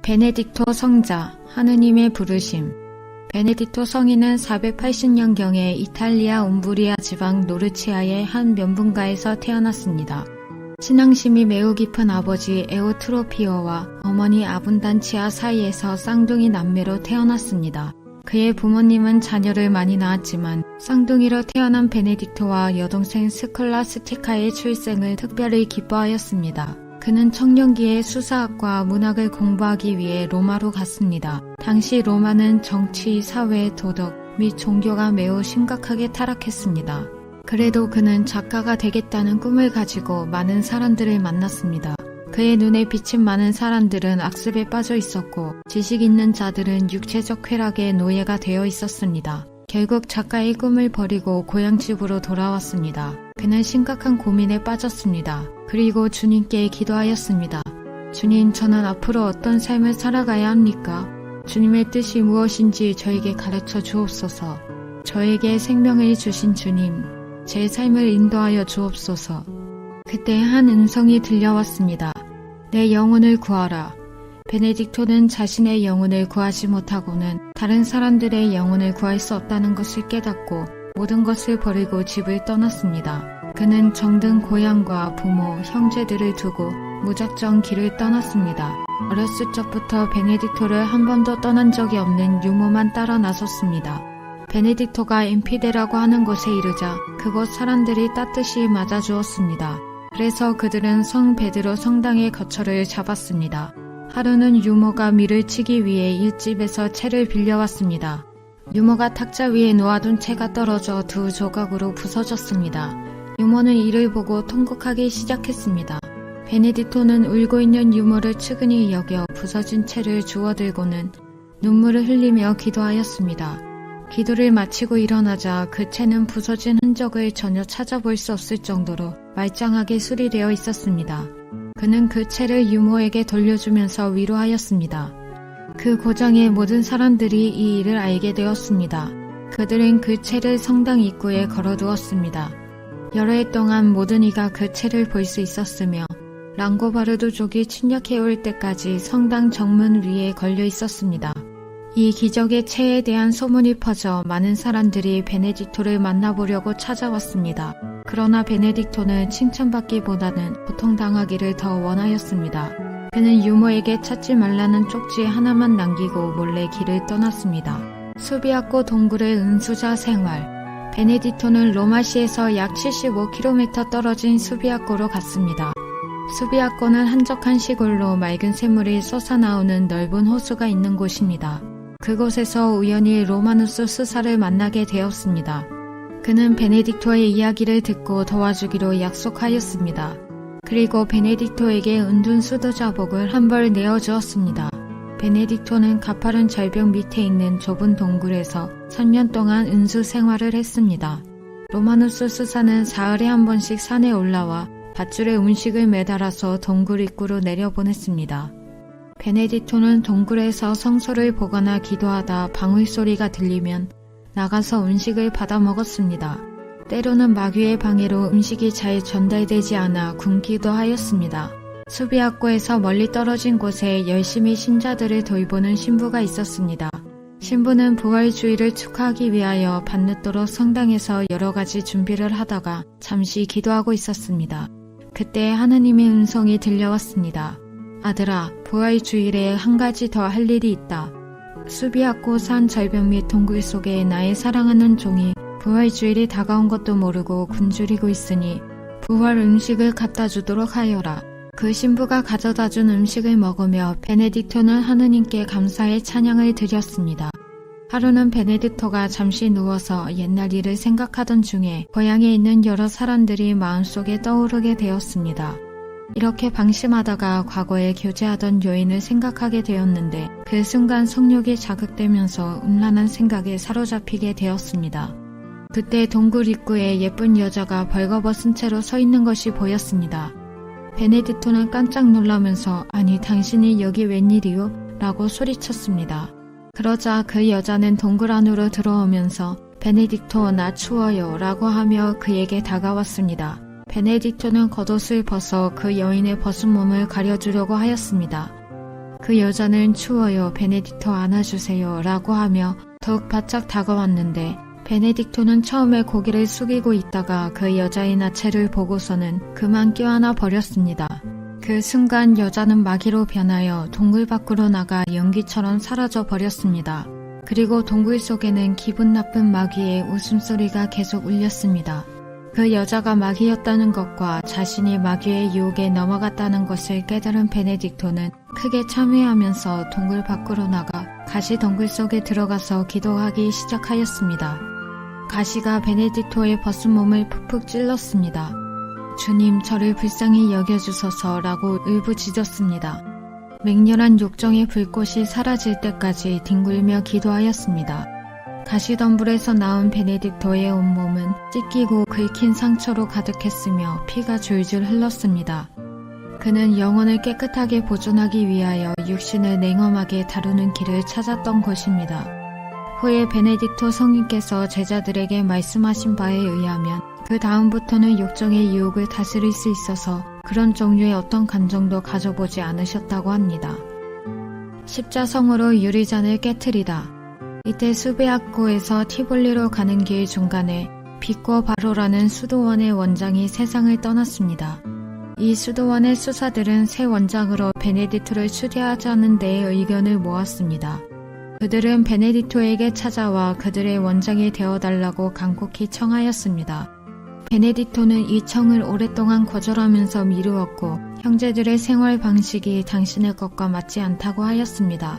베네딕토 성자, 하느님의 부르심. 베네딕토 성인은 480년경에 이탈리아 움브리아 지방 노르치아의 한 면분가에서 태어났습니다. 신앙심이 매우 깊은 아버지 에우트로피오와 어머니 아분단치아 사이에서 쌍둥이 남매로 태어났습니다. 그의 부모님은 자녀를 많이 낳았지만 쌍둥이로 태어난 베네딕토와 여동생 스콜라스티카의 출생을 특별히 기뻐하였습니다. 그는 청년기에 수사학과 문학을 공부하기 위해 로마로 갔습니다. 당시 로마는 정치, 사회, 도덕 및 종교가 매우 심각하게 타락했습니다. 그래도 그는 작가가 되겠다는 꿈을 가지고 많은 사람들을 만났습니다. 그의 눈에 비친 많은 사람들은 악습에 빠져 있었고 지식 있는 자들은 육체적 쾌락의 노예가 되어 있었습니다. 결국 작가의 꿈을 버리고 고향집으로 돌아왔습니다. 그는 심각한 고민에 빠졌습니다. 그리고 주님께 기도하였습니다. 주님, 저는 앞으로 어떤 삶을 살아가야 합니까? 주님의 뜻이 무엇인지 저에게 가르쳐 주옵소서. 저에게 생명을 주신 주님, 제 삶을 인도하여 주옵소서. 그때 한 음성이 들려왔습니다. 내 영혼을 구하라. 베네딕토는 자신의 영혼을 구하지 못하고는 다른 사람들의 영혼을 구할 수 없다는 것을 깨닫고 모든 것을 버리고 집을 떠났습니다. 그는 정든 고향과 부모, 형제들을 두고 무작정 길을 떠났습니다. 어렸을 적부터 베네딕토를 한 번도 떠난 적이 없는 유모만 따라 나섰습니다. 베네딕토가 엠피데라고 하는 곳에 이르자 그곳 사람들이 따뜻이 맞아주었습니다. 그래서 그들은 성 베드로 성당의 거처를 잡았습니다. 하루는 유모가 밀을 치기 위해 일집에서 채를 빌려왔습니다. 유모가 탁자 위에 놓아둔 채가 떨어져 두 조각으로 부서졌습니다. 유모는 이를 보고 통곡하기 시작했습니다. 베네딕토는 울고 있는 유모를 측은히 여겨 부서진 채를 주워들고는 눈물을 흘리며 기도하였습니다. 기도를 마치고 일어나자 그 채는 부서진 흔적을 전혀 찾아볼 수 없을 정도로 말짱하게 수리되어 있었습니다. 그는 그 채를 유모에게 돌려주면서 위로하였습니다. 그 고장의 모든 사람들이 이 일을 알게 되었습니다. 그들은 그 채를 성당 입구에 걸어두었습니다. 여러 해 동안 모든 이가 그 채를 볼 수 있었으며 랑고바르도족이 침략해올 때까지 성당 정문 위에 걸려 있었습니다. 이 기적의 채에 대한 소문이 퍼져 많은 사람들이 베네딕토를 만나보려고 찾아왔습니다. 그러나 베네딕토는 칭찬받기보다는 고통당하기를 더 원하였습니다. 그는 유모에게 찾지 말라는 쪽지 하나만 남기고 몰래 길을 떠났습니다. 수비아코 동굴의 은수자 생활. 베네딕토는 로마시에서 약 75km 떨어진 수비아코로 갔습니다. 수비아코는 한적한 시골로 맑은 샘물이 솟아나오는 넓은 호수가 있는 곳입니다. 그곳에서 우연히 로마누스 수사를 만나게 되었습니다. 그는 베네딕토의 이야기를 듣고 도와주기로 약속하였습니다. 그리고 베네딕토에게 은둔 수도자복을 한 벌 내어주었습니다. 베네딕토는 가파른 절벽 밑에 있는 좁은 동굴에서 3년 동안 은수 생활을 했습니다. 로마누스 수사는 사흘에 한 번씩 산에 올라와 밧줄에 음식을 매달아서 동굴 입구로 내려보냈습니다. 베네딕토는 동굴에서 성소를 보거나 기도하다 방울 소리가 들리면 나가서 음식을 받아 먹었습니다. 때로는 마귀의 방해로 음식이 잘 전달되지 않아 굶기도 하였습니다. 수비아코에서 멀리 떨어진 곳에 열심히 신자들을 돌보는 신부가 있었습니다. 신부는 부활주의를 축하하기 위하여 밤늦도록 성당에서 여러 가지 준비를 하다가 잠시 기도하고 있었습니다. 그때 하느님의 음성이 들려왔습니다. 아들아, 부활주일에 한 가지 더 할 일이 있다. 수비아코 산 절벽 및 동굴 속에 나의 사랑하는 종이 부활주일이 다가온 것도 모르고 굶주리고 있으니 부활 음식을 갖다 주도록 하여라. 그 신부가 가져다 준 음식을 먹으며 베네딕토는 하느님께 감사의 찬양을 드렸습니다. 하루는 베네딕토가 잠시 누워서 옛날 일을 생각하던 중에 고향에 있는 여러 사람들이 마음속에 떠오르게 되었습니다. 이렇게 방심하다가 과거에 교제하던 여인을 생각하게 되었는데 그 순간 성욕이 자극되면서 음란한 생각에 사로잡히게 되었습니다. 그때 동굴 입구에 예쁜 여자가 벌거벗은 채로 서 있는 것이 보였습니다. 베네딕토는 깜짝 놀라면서 아니 당신이 여기 웬일이요? 라고 소리쳤습니다. 그러자 그 여자는 동굴 안으로 들어오면서 베네딕토 나 추워요 라고 하며 그에게 다가왔습니다. 베네딕토는 겉옷을 벗어 그 여인의 벗은 몸을 가려주려고 하였습니다. 그 여자는 추워요. 베네딕토 안아주세요. 라고 하며 더욱 바짝 다가왔는데 베네딕토는 처음에 고개를 숙이고 있다가 그 여자의 나체를 보고서는 그만 껴안아 버렸습니다. 그 순간 여자는 마귀로 변하여 동굴 밖으로 나가 연기처럼 사라져 버렸습니다. 그리고 동굴 속에는 기분 나쁜 마귀의 웃음소리가 계속 울렸습니다. 그 여자가 마귀였다는 것과 자신이 마귀의 유혹에 넘어갔다는 것을 깨달은 베네딕토는 크게 참회하면서 동굴 밖으로 나가 가시 덩굴 속에 들어가서 기도하기 시작하였습니다. 가시가 베네딕토의 벗은 몸을 푹푹 찔렀습니다. 주님, 저를 불쌍히 여겨주소서라고 울부짖었습니다. 맹렬한 욕정의 불꽃이 사라질 때까지 뒹굴며 기도하였습니다. 가시덤불에서 나온 베네딕토의 온몸은 찢기고 긁힌 상처로 가득했으며 피가 줄줄 흘렀습니다. 그는 영혼을 깨끗하게 보존하기 위하여 육신을 냉엄하게 다루는 길을 찾았던 것입니다. 후에 베네딕토 성인께서 제자들에게 말씀하신 바에 의하면 그 다음부터는 욕정의 유혹을 다스릴 수 있어서 그런 종류의 어떤 감정도 가져보지 않으셨다고 합니다. 십자성으로 유리잔을 깨트리다. 이때 수베아코에서 티볼리로 가는 길 중간에 비꼬 바로라는 수도원의 원장이 세상을 떠났습니다. 이 수도원의 수사들은 새 원장으로 베네딕토를 추대하자는 데에 의견을 모았습니다. 그들은 베네딕토에게 찾아와 그들의 원장이 되어달라고 간곡히 청하였습니다. 베네딕토는 이 청을 오랫동안 거절하면서 미루었고 형제들의 생활 방식이 당신의 것과 맞지 않다고 하였습니다.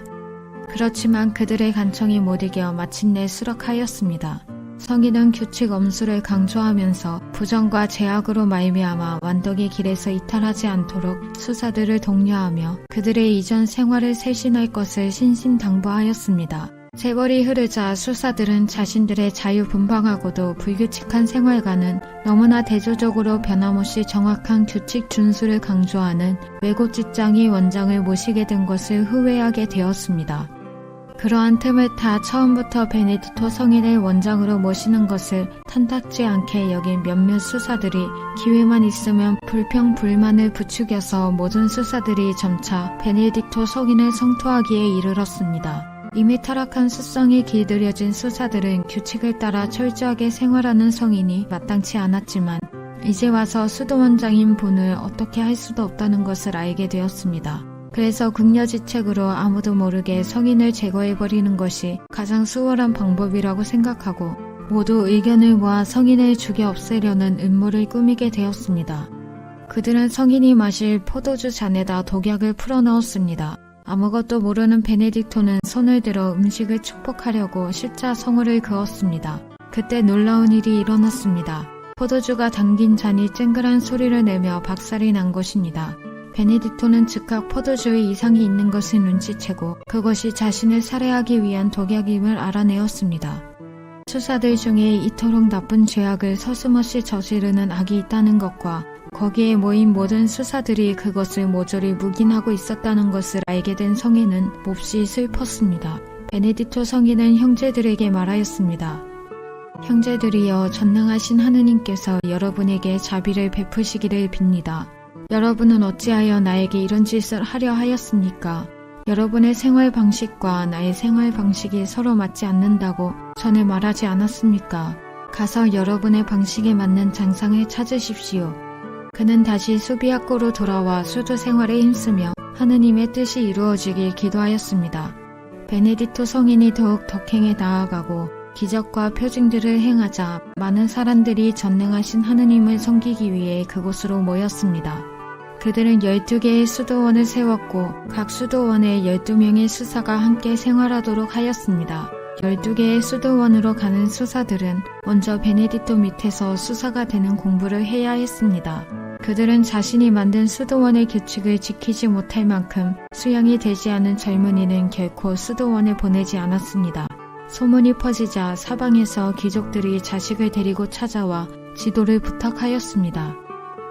그렇지만 그들의 간청이 못 이겨 마침내 수락하였습니다. 성인은 규칙 엄수를 강조하면서 부정과 제약으로 말미암아 완덕의 길에서 이탈하지 않도록 수사들을 독려하며 그들의 이전 생활을 쇄신할 것을 신신당부하였습니다. 세월이 흐르자 수사들은 자신들의 자유분방하고도 불규칙한 생활과는 너무나 대조적으로 변함없이 정확한 규칙 준수를 강조하는 외국 직장이 원장을 모시게 된 것을 후회하게 되었습니다. 그러한 틈을 타 처음부터 베네딕토 성인을 원장으로 모시는 것을 탐탁지 않게 여긴 몇몇 수사들이 기회만 있으면 불평불만을 부추겨서 모든 수사들이 점차 베네딕토 성인을 성토하기에 이르렀습니다. 이미 타락한 습성이 길들여진 수사들은 규칙을 따라 철저하게 생활하는 성인이 마땅치 않았지만 이제 와서 수도원장인 분을 어떻게 할 수도 없다는 것을 알게 되었습니다. 그래서 궁여지책으로 아무도 모르게 성인을 제거해버리는 것이 가장 수월한 방법이라고 생각하고 모두 의견을 모아 성인을 죽여 없애려는 음모를 꾸미게 되었습니다. 그들은 성인이 마실 포도주 잔에다 독약을 풀어넣었습니다. 아무것도 모르는 베네딕토는 손을 들어 음식을 축복하려고 십자성어를 그었습니다. 그때 놀라운 일이 일어났습니다. 포도주가 담긴 잔이 쨍그란 소리를 내며 박살이 난 것입니다. 베네딕토는 즉각 포도주에 이상이 있는 것을 눈치채고 그것이 자신을 살해하기 위한 독약임을 알아내었습니다. 수사들 중에 이토록 나쁜 죄악을 서슴없이 저지르는 악이 있다는 것과 거기에 모인 모든 수사들이 그것을 모조리 묵인하고 있었다는 것을 알게 된 성인은 몹시 슬펐습니다. 베네딕토 성인은 형제들에게 말하였습니다. 형제들이여, 전능하신 하느님께서 여러분에게 자비를 베푸시기를 빕니다. 여러분은 어찌하여 나에게 이런 짓을 하려 하였습니까? 여러분의 생활 방식과 나의 생활 방식이 서로 맞지 않는다고 전에 말하지 않았습니까? 가서 여러분의 방식에 맞는 장상을 찾으십시오. 그는 다시 수비학고로 돌아와 수도 생활에 힘쓰며 하느님의 뜻이 이루어지길 기도하였습니다. 베네딕토 성인이 더욱 덕행에 나아가고 기적과 표징들을 행하자 많은 사람들이 전능하신 하느님을 섬기기 위해 그곳으로 모였습니다. 그들은 12개의 수도원을 세웠고 각 수도원에 12명의 수사가 함께 생활하도록 하였습니다. 12개의 수도원으로 가는 수사들은 먼저 베네딕토 밑에서 수사가 되는 공부를 해야 했습니다. 그들은 자신이 만든 수도원의 규칙을 지키지 못할 만큼 수양이 되지 않은 젊은이는 결코 수도원에 보내지 않았습니다. 소문이 퍼지자 사방에서 귀족들이 자식을 데리고 찾아와 지도를 부탁하였습니다.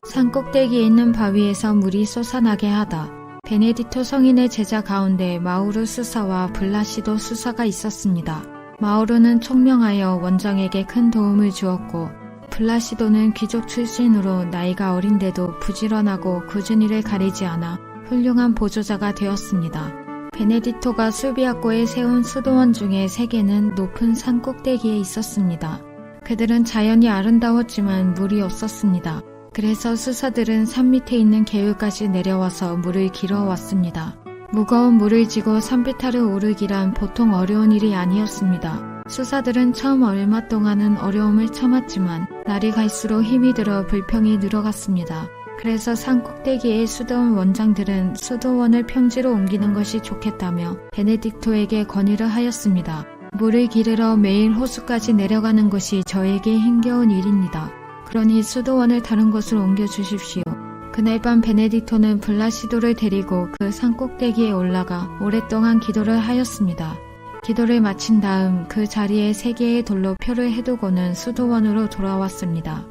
산 꼭대기에 있는 바위에서 물이 솟아나게 하다. 베네딕토 성인의 제자 가운데 마우루 수사와 블라시도 수사가 있었습니다. 마우루는 총명하여 원장에게 큰 도움을 주었고 블라시도는 귀족 출신으로 나이가 어린데도 부지런하고 꾸준히를 가리지 않아 훌륭한 보조자가 되었습니다. 베네딕토가 수비아코에 세운 수도원 중에 3개는 높은 산 꼭대기에 있었습니다. 그들은 자연이 아름다웠지만 물이 없었습니다. 그래서 수사들은 산 밑에 있는 개울까지 내려와서 물을 길어왔습니다. 무거운 물을 지고 산비탈을 오르기란 보통 어려운 일이 아니었습니다. 수사들은 처음 얼마 동안은 어려움을 참았지만 날이 갈수록 힘이 들어 불평이 늘어갔습니다. 그래서 산 꼭대기의 수도원 원장들은 수도원을 평지로 옮기는 것이 좋겠다며 베네딕토에게 건의를 하였습니다. 물을 기르러 매일 호수까지 내려가는 것이 저에게 힘겨운 일입니다. 그러니 수도원을 다른 곳으로 옮겨주십시오. 그날 밤 베네딕토는 블라시도를 데리고 그 산 꼭대기에 올라가 오랫동안 기도를 하였습니다. 기도를 마친 다음 그 자리에 3개의 돌로 표를 해두고는 수도원으로 돌아왔습니다.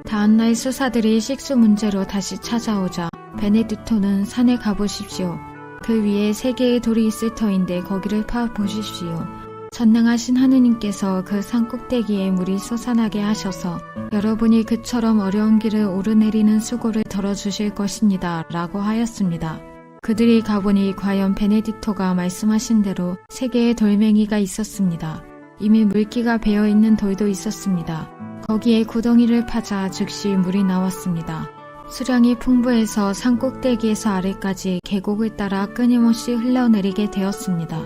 다음날 수사들이 식수 문제로 다시 찾아오자 베네딕토는 산에 가보십시오. 그 위에 3개의 돌이 있을 터인데 거기를 파보십시오. 전능하신 하느님께서 그 산 꼭대기에 물이 솟아나게 하셔서 여러분이 그처럼 어려운 길을 오르내리는 수고를 덜어주실 것입니다. 라고 하였습니다. 그들이 가보니 과연 베네딕토가 말씀하신 대로 3개의 돌멩이가 있었습니다. 이미 물기가 배어있는 돌도 있었습니다. 거기에 구덩이를 파자 즉시 물이 나왔습니다. 수량이 풍부해서 산 꼭대기에서 아래까지 계곡을 따라 끊임없이 흘러내리게 되었습니다.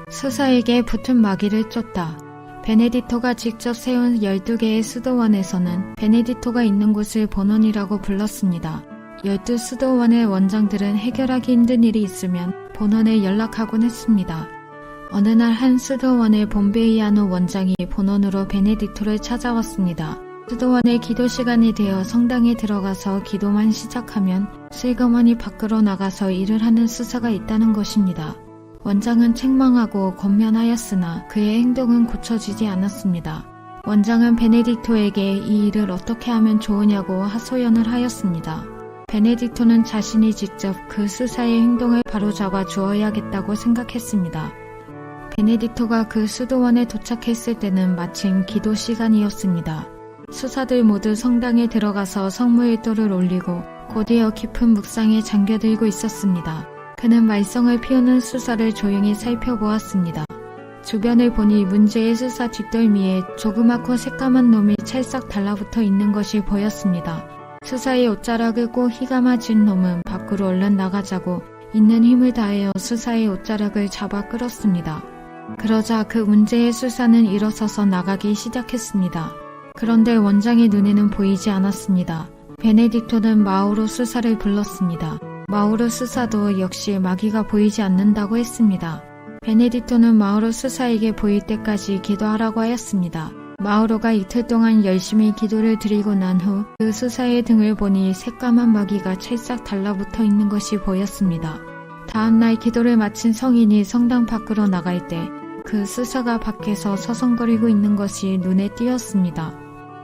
수사에게 붙은 마귀를 쫓다. 베네딕토가 직접 세운 12개의 수도원에서는 베네딕토가 있는 곳을 본원이라고 불렀습니다. 12 수도원의 원장들은 해결하기 힘든 일이 있으면 본원에 연락하곤 했습니다. 어느 날 한 수도원의 봄베이아노 원장이 본원으로 베네딕토를 찾아왔습니다. 수도원의 기도 시간이 되어 성당에 들어가서 기도만 시작하면 슬그머니 밖으로 나가서 일을 하는 수사가 있다는 것입니다. 원장은 책망하고 권면하였으나 그의 행동은 고쳐지지 않았습니다. 원장은 베네딕토에게 이 일을 어떻게 하면 좋으냐고 하소연을 하였습니다. 베네딕토는 자신이 직접 그 수사의 행동을 바로잡아 주어야겠다고 생각했습니다. 베네딕토가 그 수도원에 도착했을 때는 마침 기도 시간이었습니다. 수사들 모두 성당에 들어가서 성무일도를 올리고 곧이어 깊은 묵상에 잠겨들고 있었습니다. 그는 말썽을 피우는 수사를 조용히 살펴보았습니다. 주변을 보니 문제의 수사 뒷덜미에 조그맣고 새까만 놈이 찰싹 달라붙어 있는 것이 보였습니다. 수사의 옷자락을 꼭 휘감아쥔 놈은 밖으로 얼른 나가자고 있는 힘을 다하여 수사의 옷자락을 잡아 끌었습니다. 그러자 그 문제의 수사는 일어서서 나가기 시작했습니다. 그런데 원장의 눈에는 보이지 않았습니다. 베네딕토는 마우로 수사를 불렀습니다. 마우로 수사도 역시 마귀가 보이지 않는다고 했습니다. 베네딕토는 마우로 수사에게 보일 때까지 기도하라고 하였습니다. 마우로가 이틀 동안 열심히 기도를 드리고 난 후 그 수사의 등을 보니 새까만 마귀가 찰싹 달라붙어 있는 것이 보였습니다. 다음날 기도를 마친 성인이 성당 밖으로 나갈 때 그 수사가 밖에서 서성거리고 있는 것이 눈에 띄었습니다.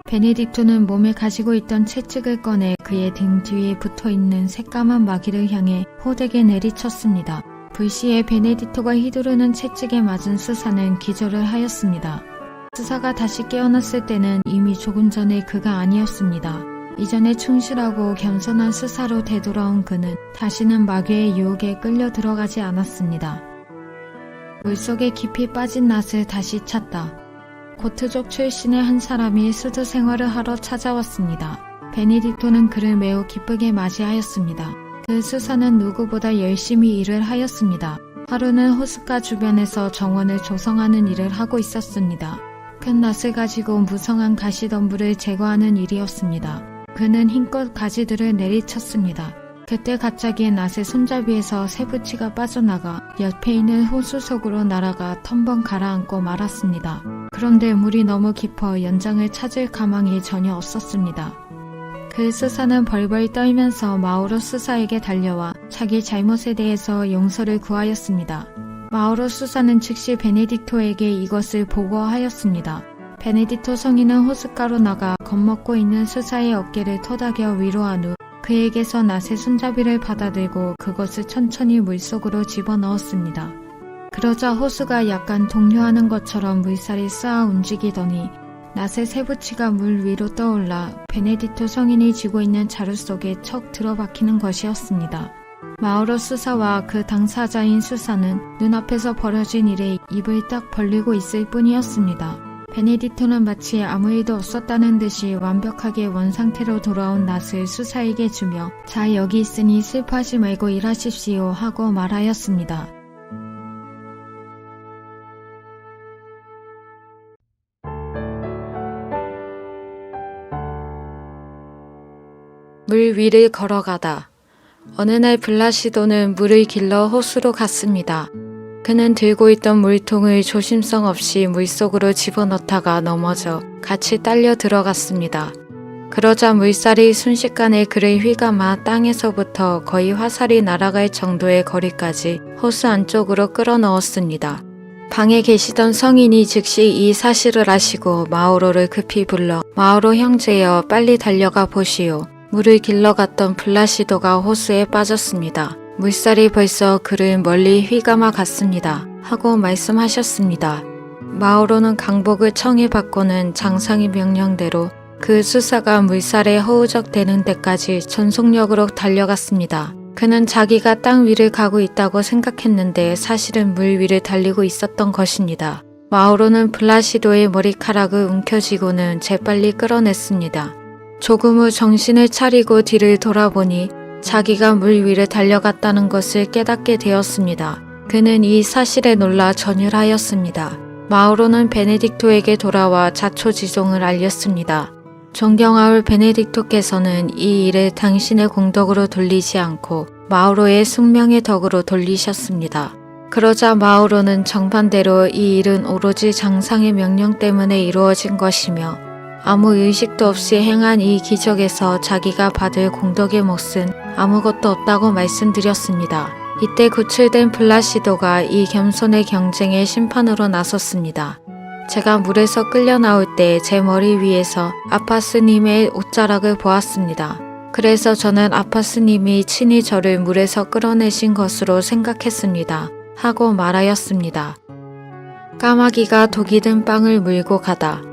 베네딕토는 몸에 가지고 있던 채찍을 꺼내 그의 등 뒤에 붙어있는 새까만 마귀를 향해 호되게 내리쳤습니다. 불시에 베네딕토가 휘두르는 채찍에 맞은 수사는 기절을 하였습니다. 수사가 다시 깨어났을 때는 이미 조금 전에 그가 아니었습니다. 이전에 충실하고 겸손한 수사로 되돌아온 그는 다시는 마귀의 유혹에 끌려 들어가지 않았습니다. 물속에 깊이 빠진 낫을 다시 찾다. 고트족 출신의 한 사람이 수도 생활을 하러 찾아왔습니다. 베네딕토는 그를 매우 기쁘게 맞이하였습니다. 그 수사는 누구보다 열심히 일을 하였습니다. 하루는 호숫가 주변에서 정원을 조성하는 일을 하고 있었습니다. 큰 낫을 가지고 무성한 가시덤불을 제거하는 일이었습니다. 그는 힘껏 가지들을 내리쳤습니다. 그때 갑자기 낫의 손잡이에서 새부치가 빠져나가 옆에 있는 호수 속으로 날아가 텀벙 가라앉고 말았습니다. 그런데 물이 너무 깊어 연장을 찾을 가망이 전혀 없었습니다. 그 수사는 벌벌 떨면서 마우로 수사에게 달려와 자기 잘못에 대해서 용서를 구하였습니다. 마우로 수사는 즉시 베네딕토에게 이것을 보고하였습니다. 베네딕토 성인은 호숫가로 나가 겁먹고 있는 수사의 어깨를 토닥여 위로한 후 그에게서 낫의 손잡이를 받아들고 그것을 천천히 물속으로 집어넣었습니다. 그러자 호수가 약간 동요하는 것처럼 물살이 쏴 움직이더니 낫의 새부치가 물 위로 떠올라 베네딕토 성인이 쥐고 있는 자루 속에 척 들어박히는 것이었습니다. 마우로 수사와 그 당사자인 수사는 눈앞에서 벌어진 일에 입을 딱 벌리고 있을 뿐이었습니다. 베네딕토는 마치 아무 일도 없었다는 듯이 완벽하게 원상태로 돌아온 낫을 수사에게 주며 자 여기 있으니 슬퍼하지 말고 일하십시오 하고 말하였습니다. 물 위를 걸어가다. 어느 날 블라시도는 물을 길러 호수로 갔습니다. 그는 들고 있던 물통을 조심성 없이 물속으로 집어넣다가 넘어져 같이 딸려 들어갔습니다. 그러자 물살이 순식간에 그를 휘감아 땅에서부터 거의 화살이 날아갈 정도의 거리까지 호수 안쪽으로 끌어넣었습니다. 방에 계시던 성인이 즉시 이 사실을 아시고 마우로를 급히 불러 마우로 형제여 빨리 달려가 보시오. 물을 길러갔던 블라시도가 호수에 빠졌습니다. 물살이 벌써 그를 멀리 휘감아 갔습니다. 하고 말씀하셨습니다. 마우로는 강복을 청해받고는 장상의 명령대로 그 수사가 물살에 허우적대는 데까지 전속력으로 달려갔습니다. 그는 자기가 땅 위를 가고 있다고 생각했는데 사실은 물 위를 달리고 있었던 것입니다. 마우로는 블라시도의 머리카락을 움켜쥐고는 재빨리 끌어냈습니다. 조금 후 정신을 차리고 뒤를 돌아보니 자기가 물 위를 달려갔다는 것을 깨닫게 되었습니다. 그는 이 사실에 놀라 전율하였습니다. 마우로는 베네딕토에게 돌아와 자초지종을 알렸습니다. 존경하올 베네딕토께서는 이 일을 당신의 공덕으로 돌리지 않고 마우로의 숙명의 덕으로 돌리셨습니다. 그러자 마우로는 정반대로 이 일은 오로지 장상의 명령 때문에 이루어진 것이며 아무 의식도 없이 행한 이 기적에서 자기가 받을 공덕의 몫은 아무것도 없다고 말씀드렸습니다. 이때 구출된 블라시도가 이 겸손의 경쟁에 심판으로 나섰습니다. 제가 물에서 끌려 나올 때 제 머리 위에서 아파스님의 옷자락을 보았습니다. 그래서 저는 아파스님이 친히 저를 물에서 끌어내신 것으로 생각했습니다. 하고 말하였습니다. 까마귀가 독이 든 빵을 물고 가다.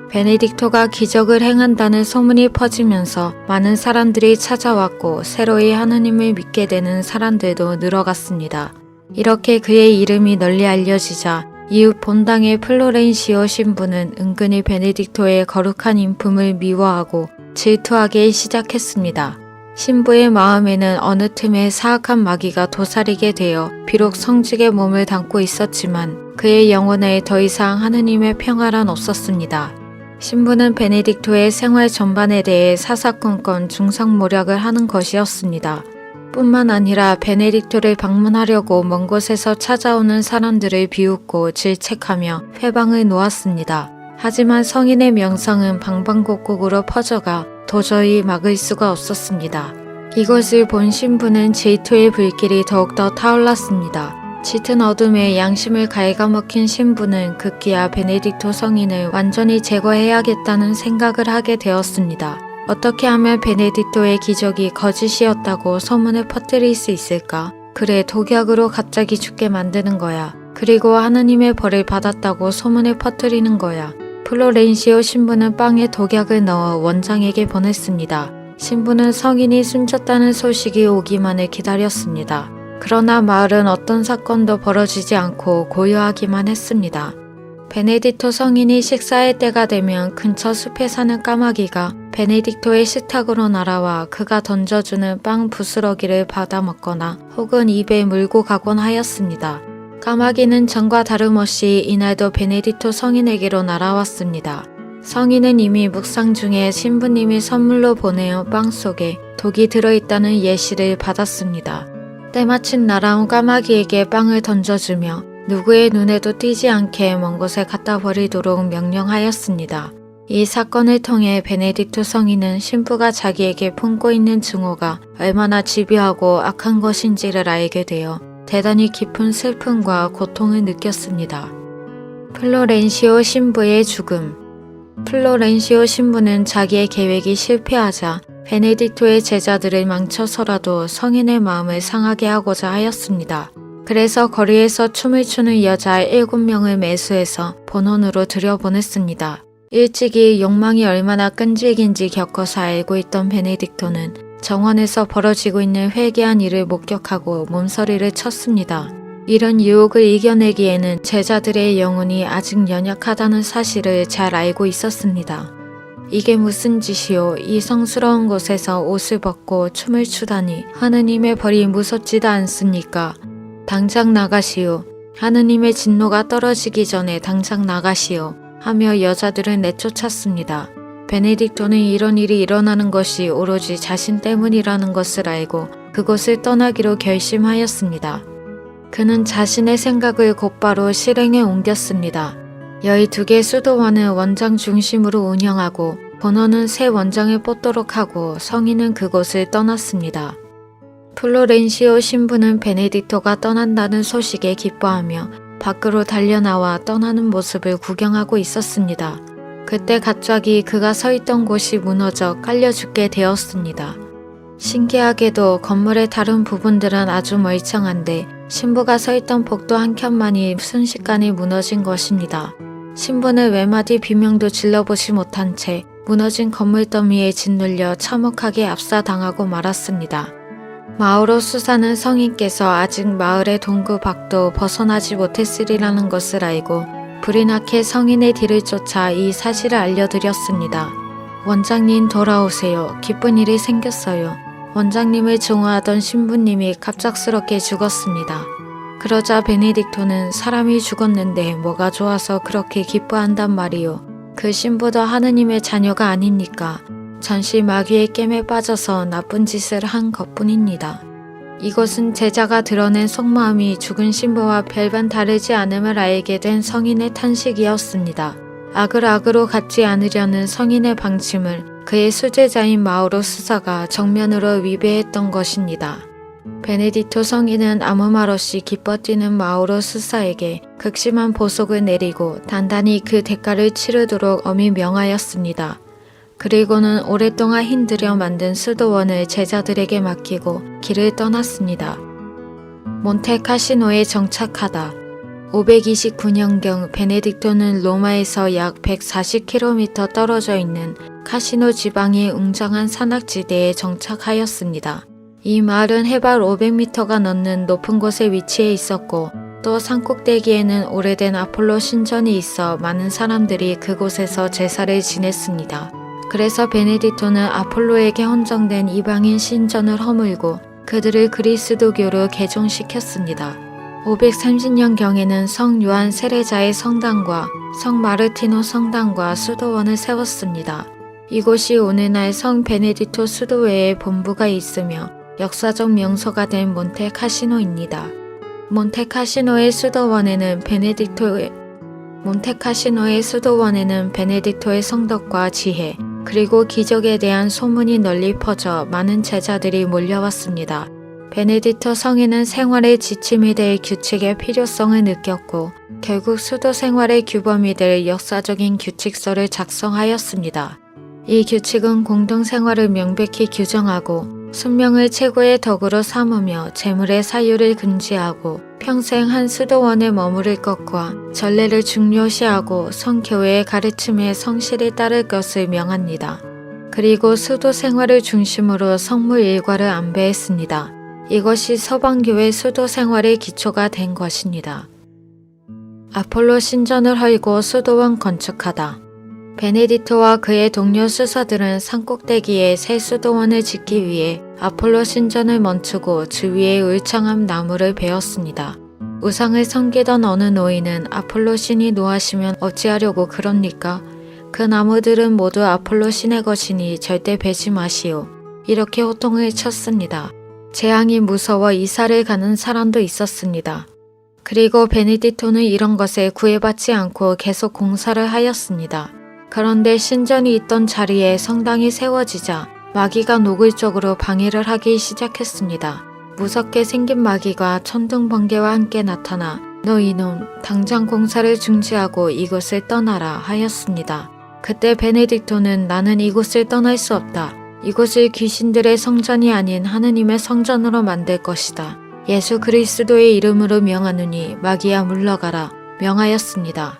베네딕토가 기적을 행한다는 소문이 퍼지면서 많은 사람들이 찾아왔고 새로이 하느님을 믿게 되는 사람들도 늘어갔습니다. 이렇게 그의 이름이 널리 알려지자 이웃 본당의 플로렌시오 신부는 은근히 베네딕토의 거룩한 인품을 미워하고 질투하기 시작했습니다. 신부의 마음에는 어느 틈에 사악한 마귀가 도사리게 되어 비록 성직의 몸을 담고 있었지만 그의 영혼에 더 이상 하느님의 평화란 없었습니다. 신부는 베네딕토의 생활 전반에 대해 사사건건 중상모략을 하는 것이었습니다. 뿐만 아니라 베네딕토를 방문하려고 먼 곳에서 찾아오는 사람들을 비웃고 질책하며 회방을 놓았습니다. 하지만 성인의 명성은 방방곡곡으로 퍼져가 도저히 막을 수가 없었습니다. 이것을 본 신부는 질투의 불길이 더욱더 타올랐습니다. 짙은 어둠에 양심을 갉아먹힌 신부는 급기야 베네딕토 성인을 완전히 제거해야겠다는 생각을 하게 되었습니다. 어떻게 하면 베네딕토의 기적이 거짓이었다고 소문을 퍼뜨릴 수 있을까? 그래, 독약으로 갑자기 죽게 만드는 거야. 그리고 하느님의 벌을 받았다고 소문을 퍼뜨리는 거야. 플로렌시오 신부는 빵에 독약을 넣어 원장에게 보냈습니다. 신부는 성인이 숨졌다는 소식이 오기만을 기다렸습니다. 그러나 마을은 어떤 사건도 벌어지지 않고 고요하기만 했습니다. 베네딕토 성인이 식사할 때가 되면 근처 숲에 사는 까마귀가 베네딕토의 식탁으로 날아와 그가 던져주는 빵 부스러기를 받아먹거나 혹은 입에 물고 가곤 하였습니다. 까마귀는 전과 다름없이 이날도 베네딕토 성인에게로 날아왔습니다. 성인은 이미 묵상 중에 신부님이 선물로 보내온 빵 속에 독이 들어있다는 예시를 받았습니다. 때마침 날아온 까마귀에게 빵을 던져주며 누구의 눈에도 띄지 않게 먼 곳에 갖다 버리도록 명령하였습니다. 이 사건을 통해 베네딕토 성인은 신부가 자기에게 품고 있는 증오가 얼마나 집요하고 악한 것인지를 알게 되어 대단히 깊은 슬픔과 고통을 느꼈습니다. 플로렌시오 신부의 죽음. 플로렌시오 신부는 자기의 계획이 실패하자 베네딕토의 제자들을 망쳐서라도 성인의 마음을 상하게 하고자 하였습니다. 그래서 거리에서 춤을 추는 여자 7명을 매수해서 본원으로 들여보냈습니다. 일찍이 욕망이 얼마나 끈질긴지 겪어서 알고 있던 베네딕토는 정원에서 벌어지고 있는 회개한 일을 목격하고 몸서리를 쳤습니다. 이런 유혹을 이겨내기에는 제자들의 영혼이 아직 연약하다는 사실을 잘 알고 있었습니다. 이게 무슨 짓이요? 이 성스러운 곳에서 옷을 벗고 춤을 추다니 하느님의 벌이 무섭지도 않습니까? 당장 나가시오. 하느님의 진노가 떨어지기 전에 당장 나가시오. 하며 여자들을 내쫓았습니다. 베네딕토는 이런 일이 일어나는 것이 오로지 자신 때문이라는 것을 알고 그곳을 떠나기로 결심하였습니다. 그는 자신의 생각을 곧바로 실행에 옮겼습니다. 12개 수도원을 원장 중심으로 운영하고 번호는 새 원장을 뽑도록 하고 성인은 그곳을 떠났습니다. 플로렌시오 신부는 베네딕토가 떠난다는 소식에 기뻐하며 밖으로 달려나와 떠나는 모습을 구경하고 있었습니다. 그때 갑자기 그가 서 있던 곳이 무너져 깔려 죽게 되었습니다. 신기하게도 건물의 다른 부분들은 아주 멀쩡한데 신부가 서 있던 복도 한 켠만이 순식간에 무너진 것입니다. 신부는 외마디 비명도 질러보지 못한 채 무너진 건물 더미에 짓눌려 참혹하게 압사당하고 말았습니다. 마우로 수사는 성인께서 아직 마을의 동구 밖도 벗어나지 못했으리라는 것을 알고 불이 나게 성인의 뒤를 쫓아 이 사실을 알려드렸습니다. 원장님 돌아오세요. 기쁜 일이 생겼어요. 원장님을 증오하던 신부님이 갑작스럽게 죽었습니다. 그러자 베네딕토는 사람이 죽었는데 뭐가 좋아서 그렇게 기뻐한단 말이요. 그 신부도 하느님의 자녀가 아닙니까? 전시 마귀의 깸에 빠져서 나쁜 짓을 한 것뿐입니다. 이것은 제자가 드러낸 속마음이 죽은 신부와 별반 다르지 않음을 알게 된 성인의 탄식이었습니다. 악을 악으로 갚지 않으려는 성인의 방침을 그의 수제자인 마우로 수사가 정면으로 위배했던 것입니다. 베네딕토 성인은 아무 말 없이 기뻐 뛰는 마우로 수사에게 극심한 보석을 내리고 단단히 그 대가를 치르도록 엄히 명하였습니다. 그리고는 오랫동안 힘들여 만든 수도원을 제자들에게 맡기고 길을 떠났습니다. 몬테카시노에 정착하다. 529년경 베네딕토는 로마에서 약 140km 떨어져 있는 카시노 지방의 웅장한 산악지대에 정착하였습니다. 이 마을은 해발 500m가 넘는 높은 곳에 위치해 있었고 또 산꼭대기에는 오래된 아폴로 신전이 있어 많은 사람들이 그곳에서 제사를 지냈습니다. 그래서 베네딕토는 아폴로에게 헌정된 이방인 신전을 허물고 그들을 그리스도교로 개종시켰습니다. 530년경에는 성 요한 세례자의 성당과 성 마르티노 성당과 수도원을 세웠습니다. 이곳이 오늘날 성 베네딕토 수도회의 본부가 있으며 역사적 명소가 된 몬테카시노입니다. 몬테카시노의 수도원에는 베네딕토의 성덕과 지혜, 그리고 기적에 대한 소문이 널리 퍼져 많은 제자들이 몰려왔습니다. 베네딕토 성인은 생활의 지침이 될 규칙의 필요성을 느꼈고 결국 수도 생활의 규범이 될 역사적인 규칙서를 작성하였습니다. 이 규칙은 공동생활을 명백히 규정하고 순명을 최고의 덕으로 삼으며 재물의 사유를 금지하고 평생 한 수도원에 머무를 것과 전례를 중요시하고 성교회의 가르침에 성실히 따를 것을 명합니다. 그리고 수도 생활을 중심으로 성무 일과를 안배했습니다. 이것이 서방교회 수도 생활의 기초가 된 것입니다. 아폴로 신전을 헐고 수도원 건축하다. 베네딕토와 그의 동료 수사들은 산꼭대기에 새 수도원을 짓기 위해 아폴로 신전을 멈추고 주위에 울창한 나무를 베었습니다. 우상을 섬기던 어느 노인은 아폴로 신이 노하시면 어찌하려고 그럽니까? 그 나무들은 모두 아폴로 신의 것이니 절대 베지 마시오. 이렇게 호통을 쳤습니다. 재앙이 무서워 이사를 가는 사람도 있었습니다. 그리고 베네딕토는 이런 것에 구애받지 않고 계속 공사를 하였습니다. 그런데 신전이 있던 자리에 성당이 세워지자 마귀가 노골적으로 방해를 하기 시작했습니다. 무섭게 생긴 마귀가 천둥번개와 함께 나타나 너 이놈 당장 공사를 중지하고 이곳을 떠나라 하였습니다. 그때 베네딕토는 나는 이곳을 떠날 수 없다. 이곳을 귀신들의 성전이 아닌 하느님의 성전으로 만들 것이다. 예수 그리스도의 이름으로 명하노니 마귀야 물러가라 명하였습니다.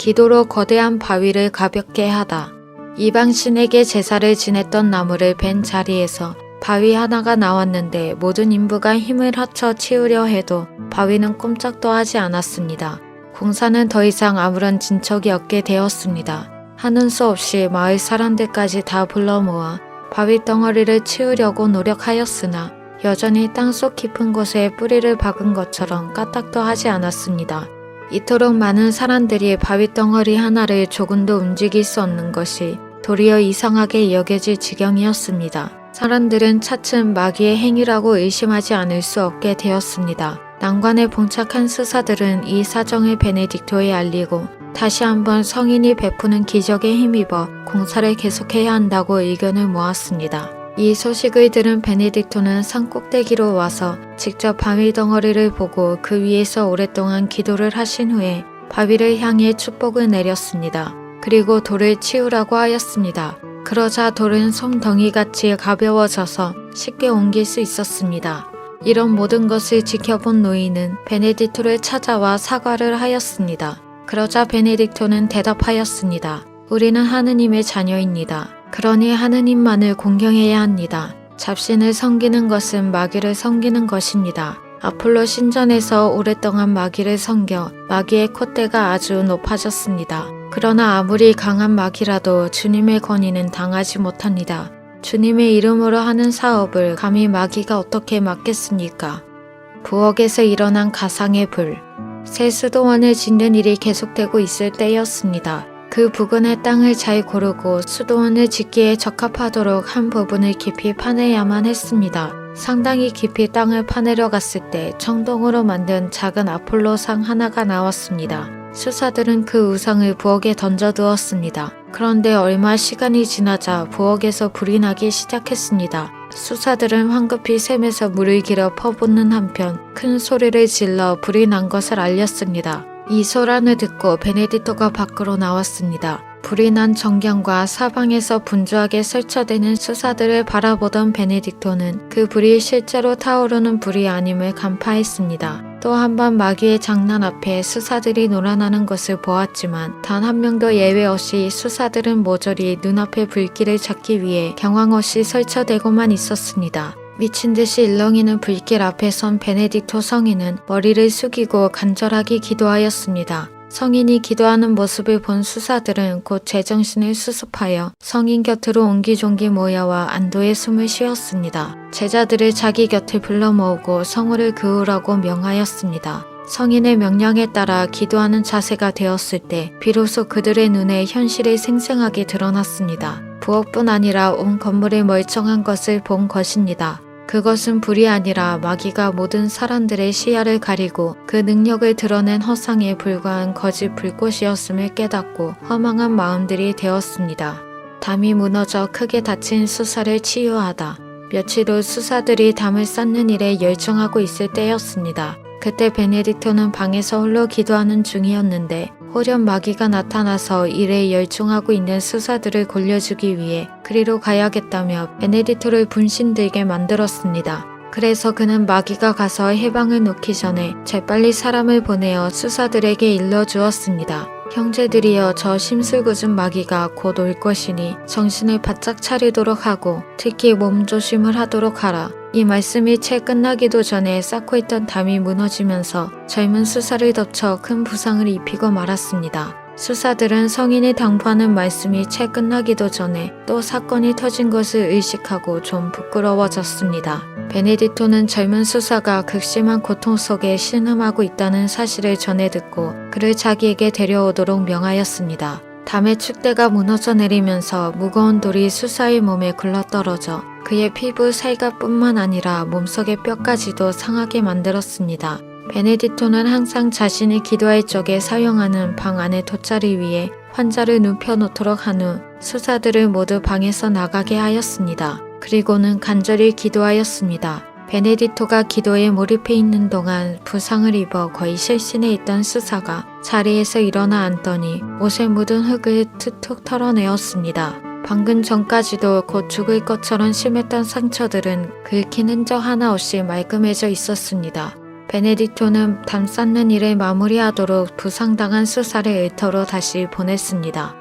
기도로 거대한 바위를 가볍게 하다. 이방 신에게 제사를 지냈던 나무를 벤 자리에서 바위 하나가 나왔는데 모든 인부가 힘을 합쳐 치우려 해도 바위는 꼼짝도 하지 않았습니다. 공사는 더 이상 아무런 진척이 없게 되었습니다. 하는 수 없이 마을 사람들까지 다 불러 모아 바위 덩어리를 치우려고 노력하였으나 여전히 땅속 깊은 곳에 뿌리를 박은 것처럼 까딱도 하지 않았습니다. 이토록 많은 사람들이 바위 덩어리 하나를 조금도 움직일 수 없는 것이 도리어 이상하게 여겨질 지경이었습니다. 사람들은 차츰 마귀의 행위라고 의심하지 않을 수 없게 되었습니다. 난관에 봉착한 수사들은 이 사정을 베네딕토에 알리고 다시 한번 성인이 베푸는 기적에 힘입어 공사를 계속해야 한다고 의견을 모았습니다. 이 소식을 들은 베네딕토는 산 꼭대기로 와서 직접 바위 덩어리를 보고 그 위에서 오랫동안 기도를 하신 후에 바위를 향해 축복을 내렸습니다. 그리고 돌을 치우라고 하였습니다. 그러자 돌은 솜덩이같이 가벼워져서 쉽게 옮길 수 있었습니다. 이런 모든 것을 지켜본 노인은 베네딕토를 찾아와 사과를 하였습니다. 그러자 베네딕토는 대답하였습니다. 우리는 하느님의 자녀입니다. 그러니 하느님만을 공경해야 합니다. 잡신을 섬기는 것은 마귀를 섬기는 것입니다. 아폴로 신전에서 오랫동안 마귀를 섬겨 마귀의 콧대가 아주 높아졌습니다. 그러나 아무리 강한 마귀라도 주님의 권위는 당하지 못합니다. 주님의 이름으로 하는 사업을 감히 마귀가 어떻게 막겠습니까? 부엌에서 일어난 가상의 불. 새 수도원을 짓는 일이 계속되고 있을 때였습니다. 그 부근의 땅을 잘 고르고 수도원을 짓기에 적합하도록 한 부분을 깊이 파내야만 했습니다. 상당히 깊이 땅을 파내려 갔을 때 청동으로 만든 작은 아폴로상 하나가 나왔습니다. 수사들은 그 우상을 부엌에 던져두었습니다. 그런데 얼마 시간이 지나자 부엌에서 불이 나기 시작했습니다. 수사들은 황급히 샘에서 물을 길어 퍼붓는 한편 큰 소리를 질러 불이 난 것을 알렸습니다. 이 소란을 듣고 베네딕토가 밖으로 나왔습니다. 불이 난 정경과 사방에서 분주하게 설쳐대는 수사들을 바라보던 베네딕토는 그 불이 실제로 타오르는 불이 아님을 간파했습니다. 또 한 번 마귀의 장난 앞에 수사들이 놀아나는 것을 보았지만 단 한 명도 예외 없이 수사들은 모조리 눈앞의 불길을 잡기 위해 경황 없이 설쳐대고만 있었습니다. 미친 듯이 일렁이는 불길 앞에 선 베네딕토 성인은 머리를 숙이고 간절하게 기도하였습니다. 성인이 기도하는 모습을 본 수사들은 곧 제정신을 수습하여 성인 곁으로 옹기종기 모여와 안도의 숨을 쉬었습니다. 제자들을 자기 곁에 불러 모으고 성호를 그으라고 명하였습니다. 성인의 명령에 따라 기도하는 자세가 되었을 때 비로소 그들의 눈에 현실이 생생하게 드러났습니다. 부엌뿐 아니라 온 건물의 멀쩡한 것을 본 것입니다. 그것은 불이 아니라 마귀가 모든 사람들의 시야를 가리고 그 능력을 드러낸 허상에 불과한 거짓 불꽃이었음을 깨닫고 허망한 마음들이 되었습니다. 담이 무너져 크게 다친 수사를 치유하다. 며칠 후 수사들이 담을 쌓는 일에 열중하고 있을 때였습니다. 그때 베네딕토는 방에서 홀로 기도하는 중이었는데 호련 마귀가 나타나서 일에 열중하고 있는 수사들을 골려주기 위해 그리로 가야겠다며 베네딕토를 분신들게 만들었습니다. 그래서 그는 마귀가 가서 해방을 놓기 전에 재빨리 사람을 보내어 수사들에게 일러주었습니다. 형제들이여, 저 심술궂은 마귀가 곧 올 것이니 정신을 바짝 차리도록 하고 특히 몸조심을 하도록 하라. 이 말씀이 채 끝나기도 전에 쌓고 있던 담이 무너지면서 젊은 수사를 덮쳐 큰 부상을 입히고 말았습니다. 수사들은 성인이 당부하는 말씀이 채 끝나기도 전에 또 사건이 터진 것을 의식하고 좀 부끄러워졌습니다. 베네딕토는 젊은 수사가 극심한 고통 속에 신음하고 있다는 사실을 전해 듣고 그를 자기에게 데려오도록 명하였습니다. 담의 축대가 무너져 내리면서 무거운 돌이 수사의 몸에 굴러떨어져 그의 피부 살갗뿐만 아니라 몸속의 뼈까지도 상하게 만들었습니다. 베네딕토는 항상 자신이 기도할 적에 사용하는 방 안의 돗자리 위에 환자를 눕혀놓도록 한 후 수사들을 모두 방에서 나가게 하였습니다. 그리고는 간절히 기도하였습니다. 베네딕토가 기도에 몰입해 있는 동안 부상을 입어 거의 실신해 있던 수사가 자리에서 일어나 앉더니 옷에 묻은 흙을 툭툭 털어내었습니다. 방금 전까지도 곧 죽을 것처럼 심했던 상처들은 긁힌 흔적 하나 없이 말끔해져 있었습니다. 베네딕토는 담 쌓는 일을 마무리하도록 부상당한 수사를 일터로 다시 보냈습니다.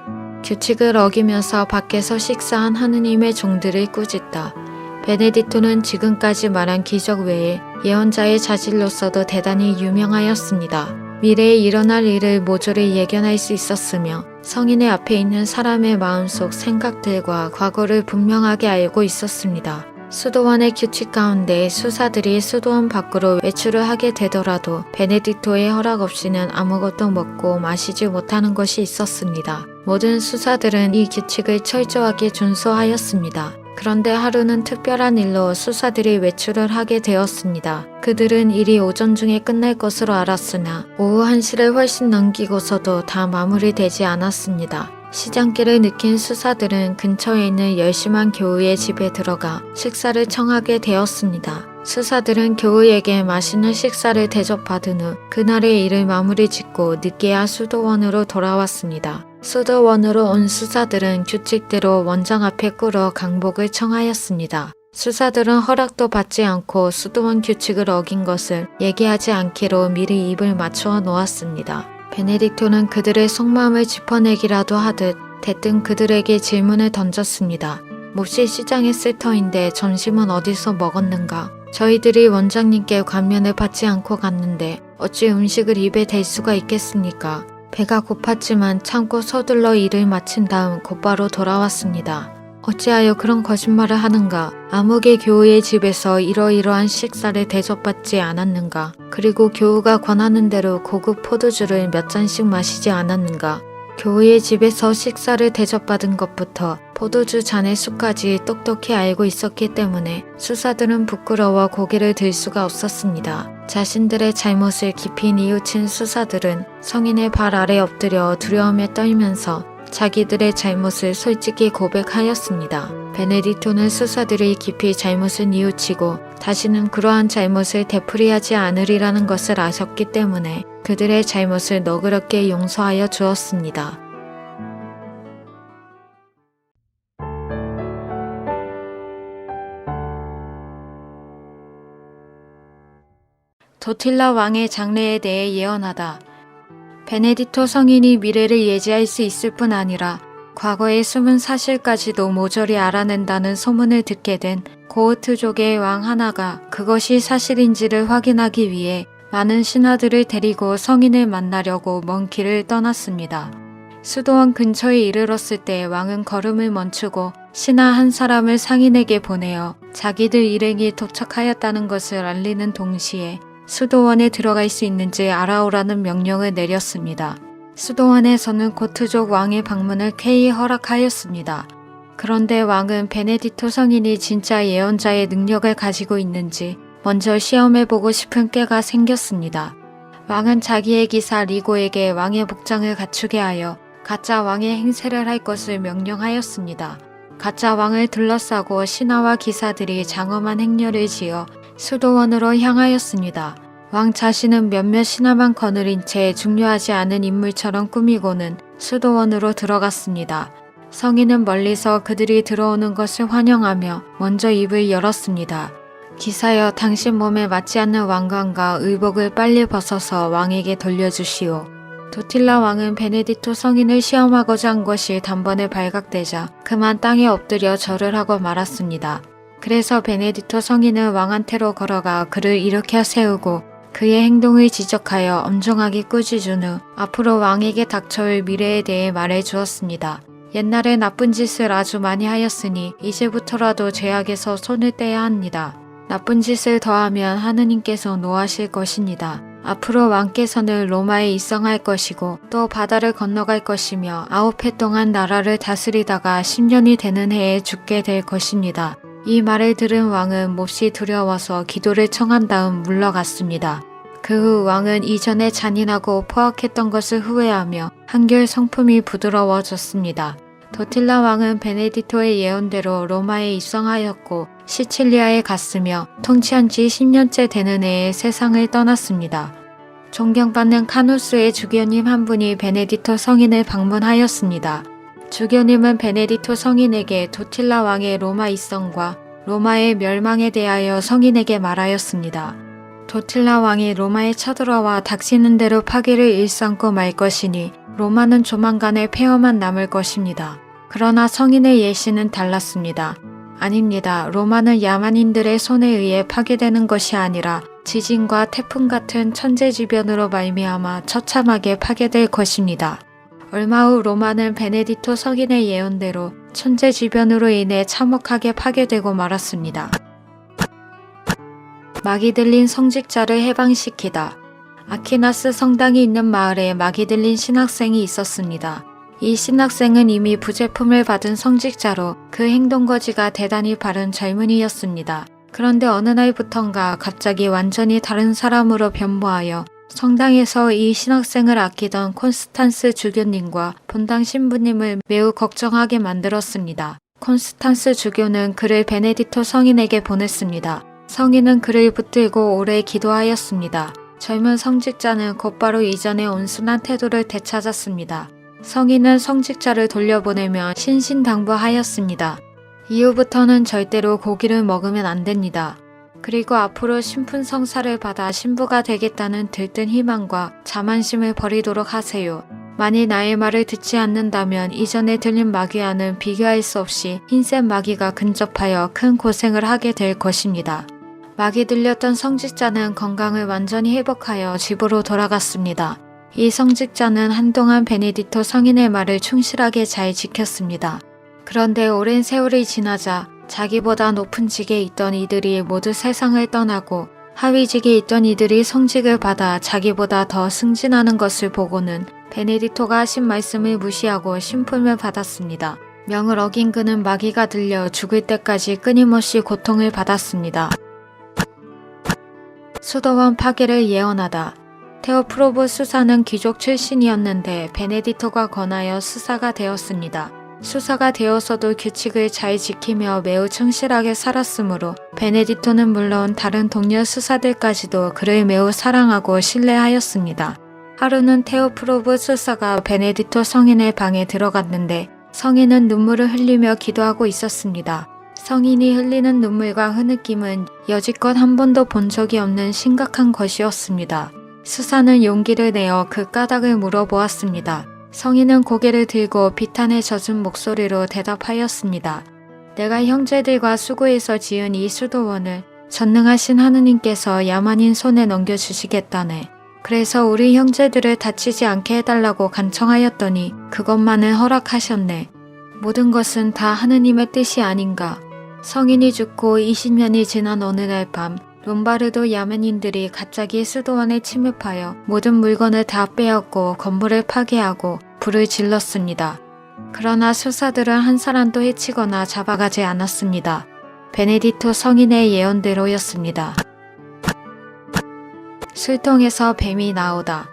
규칙을 어기면서 밖에서 식사한 하느님의 종들을 꾸짖다. 베네딕토는 지금까지 말한 기적 외에 예언자의 자질로서도 대단히 유명하였습니다. 미래에 일어날 일을 모조리 예견할 수 있었으며 성인의 앞에 있는 사람의 마음속 생각들과 과거를 분명하게 알고 있었습니다. 수도원의 규칙 가운데 수사들이 수도원 밖으로 외출을 하게 되더라도 베네딕토의 허락 없이는 아무것도 먹고 마시지 못하는 것이 있었습니다. 모든 수사들은 이 규칙을 철저하게 준수하였습니다. 그런데 하루는 특별한 일로 수사들이 외출을 하게 되었습니다. 그들은 일이 오전 중에 끝날 것으로 알았으나 오후 1시를 훨씬 넘기고서도 다 마무리되지 않았습니다. 시장길을 느낀 수사들은 근처에 있는 열심한 교우의 집에 들어가 식사를 청하게 되었습니다. 수사들은 교우에게 맛있는 식사를 대접받은 후 그날의 일을 마무리 짓고 늦게야 수도원으로 돌아왔습니다. 수도원으로 온 수사들은 규칙대로 원장 앞에 꿇어 강복을 청하였습니다. 수사들은 허락도 받지 않고 수도원 규칙을 어긴 것을 얘기하지 않기로 미리 입을 맞추어 놓았습니다. 베네딕토는 그들의 속마음을 짚어내기라도 하듯 대뜸 그들에게 질문을 던졌습니다. 몹시 시장했을 터인데 점심은 어디서 먹었는가? 저희들이 원장님께 관면을 받지 않고 갔는데 어찌 음식을 입에 댈 수가 있겠습니까? 배가 고팠지만 참고 서둘러 일을 마친 다음 곧바로 돌아왔습니다. 어찌하여 그런 거짓말을 하는가? 아무개 교우의 집에서 이러이러한 식사를 대접받지 않았는가? 그리고 교우가 권하는 대로 고급 포도주를 몇 잔씩 마시지 않았는가? 교우의 집에서 식사를 대접받은 것부터 포도주 잔의 수까지 똑똑히 알고 있었기 때문에 수사들은 부끄러워 고개를 들 수가 없었습니다. 자신들의 잘못을 깊이 뉘우친 수사들은 성인의 발 아래 엎드려 두려움에 떨면서 자기들의 잘못을 솔직히 고백하였습니다. 베네딕토는 수사들이 깊이 잘못을 뉘우치고 다시는 그러한 잘못을 되풀이하지 않으리라는 것을 아셨기 때문에 그들의 잘못을 너그럽게 용서하여 주었습니다. 도틸라 왕의 장래에 대해 예언하다. 베네딕토 성인이 미래를 예지할 수 있을 뿐 아니라 과거의 숨은 사실까지도 모조리 알아낸다는 소문을 듣게 된 고흐트족의 왕 하나가 그것이 사실인지를 확인하기 위해 많은 신하들을 데리고 성인을 만나려고 먼 길을 떠났습니다. 수도원 근처에 이르렀을 때 왕은 걸음을 멈추고 신하 한 사람을 상인에게 보내어 자기들 일행이 도착하였다는 것을 알리는 동시에 수도원에 들어갈 수 있는지 알아오라는 명령을 내렸습니다. 수도원에서는 고트족 왕의 방문을 쾌히 허락하였습니다. 그런데 왕은 베네딕토 성인이 진짜 예언자의 능력을 가지고 있는지 먼저 시험해보고 싶은 꾀가 생겼습니다. 왕은 자기의 기사 리고에게 왕의 복장을 갖추게 하여 가짜 왕의 행세를 할 것을 명령하였습니다. 가짜 왕을 둘러싸고 신하와 기사들이 장엄한 행렬을 지어 수도원으로 향하였습니다. 왕 자신은 몇몇 신하만 거느린 채 중요하지 않은 인물처럼 꾸미고는 수도원으로 들어갔습니다. 성인은 멀리서 그들이 들어오는 것을 환영하며 먼저 입을 열었습니다. 기사여, 당신 몸에 맞지 않는 왕관과 의복을 빨리 벗어서 왕에게 돌려주시오. 도틸라 왕은 베네딕토 성인을 시험하고자 한 것이 단번에 발각되자 그만 땅에 엎드려 절을 하고 말았습니다. 그래서 베네딕토 성인은 왕한테로 걸어가 그를 일으켜 세우고 그의 행동을 지적하여 엄정하게 꾸짖은 후 앞으로 왕에게 닥쳐올 미래에 대해 말해 주었습니다. 옛날에 나쁜 짓을 아주 많이 하였으니 이제부터라도 죄악에서 손을 떼야 합니다. 나쁜 짓을 더하면 하느님께서 노하실 것입니다. 앞으로 왕께서는 로마에 입성할 것이고 또 바다를 건너갈 것이며 9해 동안 나라를 다스리다가 10년이 되는 해에 죽게 될 것입니다. 이 말을 들은 왕은 몹시 두려워서 기도를 청한 다음 물러갔습니다. 그 후 왕은 이전에 잔인하고 포악했던 것을 후회하며 한결 성품이 부드러워졌습니다. 도틸라 왕은 베네딕토의 예언대로 로마에 입성하였고 시칠리아에 갔으며 통치한 지 10년째 되는 해에 세상을 떠났습니다. 존경받는 카누스의 주교님 한 분이 베네딕토 성인을 방문하였습니다. 주교님은 베네딕토 성인에게 도틸라 왕의 로마 입성과 로마의 멸망에 대하여 성인에게 말하였습니다. 도틸라 왕이 로마에 쳐들어와 닥치는 대로 파괴를 일삼고 말 것이니 로마는 조만간에 폐허만 남을 것입니다. 그러나 성인의 예시는 달랐습니다. 아닙니다. 로마는 야만인들의 손에 의해 파괴되는 것이 아니라 지진과 태풍 같은 천재지변으로 말미암아 처참하게 파괴될 것입니다. 얼마 후 로마는 베네딕토 성인의 예언대로 천재지변으로 인해 참혹하게 파괴되고 말았습니다. 막이 들린 성직자를 해방시키다. 아퀴나스 성당이 있는 마을에 막이 들린 신학생이 있었습니다. 이 신학생은 이미 부제품을 받은 성직자로 그 행동거지가 대단히 바른 젊은이였습니다. 그런데 어느 날부턴가 갑자기 완전히 다른 사람으로 변모하여 성당에서 이 신학생을 아끼던 콘스탄스 주교님과 본당 신부님을 매우 걱정하게 만들었습니다. 콘스탄스 주교는 그를 베네딕토 성인에게 보냈습니다. 성인은 그를 붙들고 오래 기도하였습니다. 젊은 성직자는 곧바로 이전의 온순한 태도를 되찾았습니다. 성인은 성직자를 돌려보내며 신신당부하였습니다. 이후부터는 절대로 고기를 먹으면 안 됩니다. 그리고 앞으로 신분성사를 받아 신부가 되겠다는 들뜬 희망과 자만심을 버리도록 하세요. 만일 나의 말을 듣지 않는다면 이전에 들린 마귀와는 비교할 수 없이 흰색 마귀가 근접하여 큰 고생을 하게 될 것입니다. 막이 들렸던 성직자는 건강을 완전히 회복하여 집으로 돌아갔습니다. 이 성직자는 한동안 베네딕토 성인의 말을 충실하게 잘 지켰습니다. 그런데 오랜 세월이 지나자 자기보다 높은 직에 있던 이들이 모두 세상을 떠나고 하위직에 있던 이들이 성직을 받아 자기보다 더 승진하는 것을 보고는 베네딕토가 하신 말씀을 무시하고 신품을 받았습니다. 명을 어긴 그는 마귀가 들려 죽을 때까지 끊임없이 고통을 받았습니다. 수도원 파괴를 예언하다. 테오프로브 수사는 귀족 출신이었는데 베네딕토가 권하여 수사가 되었습니다. 수사가 되어서도 규칙을 잘 지키며 매우 충실하게 살았으므로 베네딕토는 물론 다른 동료 수사들까지도 그를 매우 사랑하고 신뢰하였습니다. 하루는 테오프로브 수사가 베네딕토 성인의 방에 들어갔는데 성인은 눈물을 흘리며 기도하고 있었습니다. 성인이 흘리는 눈물과 흐느낌은 여지껏 한 번도 본 적이 없는 심각한 것이었습니다. 수사는 용기를 내어 그 까닭을 물어보았습니다. 성인은 고개를 들고 비탄에 젖은 목소리로 대답하였습니다. 내가 형제들과 수고해서 지은 이 수도원을 전능하신 하느님께서 야만인 손에 넘겨주시겠다네. 그래서 우리 형제들을 다치지 않게 해달라고 간청하였더니 그것만은 허락하셨네. 모든 것은 다 하느님의 뜻이 아닌가. 성인이 죽고 20년이 지난 어느 날 밤 롬바르도 야만인들이 갑자기 수도원에 침입하여 모든 물건을 다 빼앗고 건물을 파괴하고 불을 질렀습니다. 그러나 수사들은 한 사람도 해치거나 잡아가지 않았습니다. 베네딕토 성인의 예언대로였습니다. 술통에서 뱀이 나오다.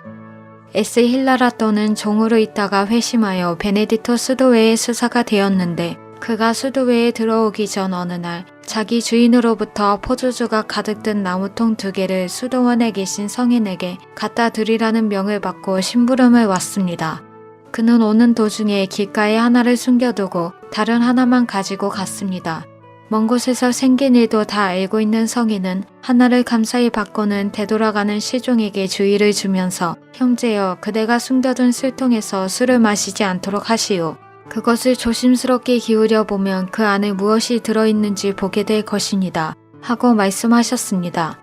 에스힐라라또는 종으로 있다가 회심하여 베네딕토 수도회의 수사가 되었는데 그가 수도회에 들어오기 전 어느 날 자기 주인으로부터 포도주가 가득 든 나무통 2개를 수도원에 계신 성인에게 갖다 드리라는 명을 받고 심부름을 왔습니다. 그는 오는 도중에 길가에 하나를 숨겨두고 다른 하나만 가지고 갔습니다. 먼 곳에서 생긴 일도 다 알고 있는 성인은 하나를 감사히 받고는 되돌아가는 시종에게 주의를 주면서 형제여 그대가 숨겨둔 술통에서 술을 마시지 않도록 하시오. 그것을 조심스럽게 기울여 보면 그 안에 무엇이 들어있는지 보게 될 것입니다. 하고 말씀하셨습니다.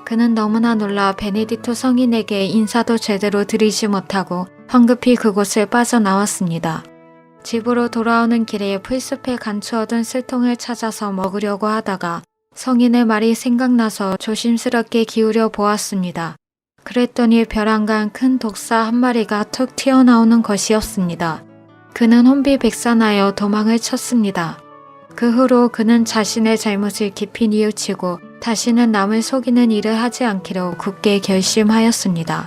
그는 너무나 놀라 베네딕토 성인에게 인사도 제대로 드리지 못하고 황급히 그곳을 빠져나왔습니다. 집으로 돌아오는 길에 풀숲에 감추어둔 술통을 찾아서 먹으려고 하다가 성인의 말이 생각나서 조심스럽게 기울여 보았습니다. 그랬더니 벼랑간 큰 독사 한 마리가 툭 튀어나오는 것이었습니다. 그는 혼비백산하여 도망을 쳤습니다. 그 후로 그는 자신의 잘못을 깊이 뉘우치고 다시는 남을 속이는 일을 하지 않기로 굳게 결심하였습니다.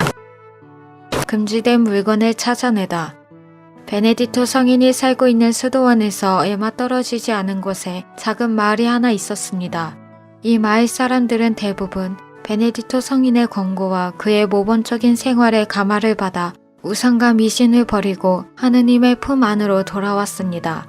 금지된 물건을 찾아내다. 베네딕토 성인이 살고 있는 수도원에서 얼마 떨어지지 않은 곳에 작은 마을이 하나 있었습니다. 이 마을 사람들은 대부분 베네딕토 성인의 권고와 그의 모범적인 생활의 감화를 받아 우상과 미신을 버리고 하느님의 품 안으로 돌아왔습니다.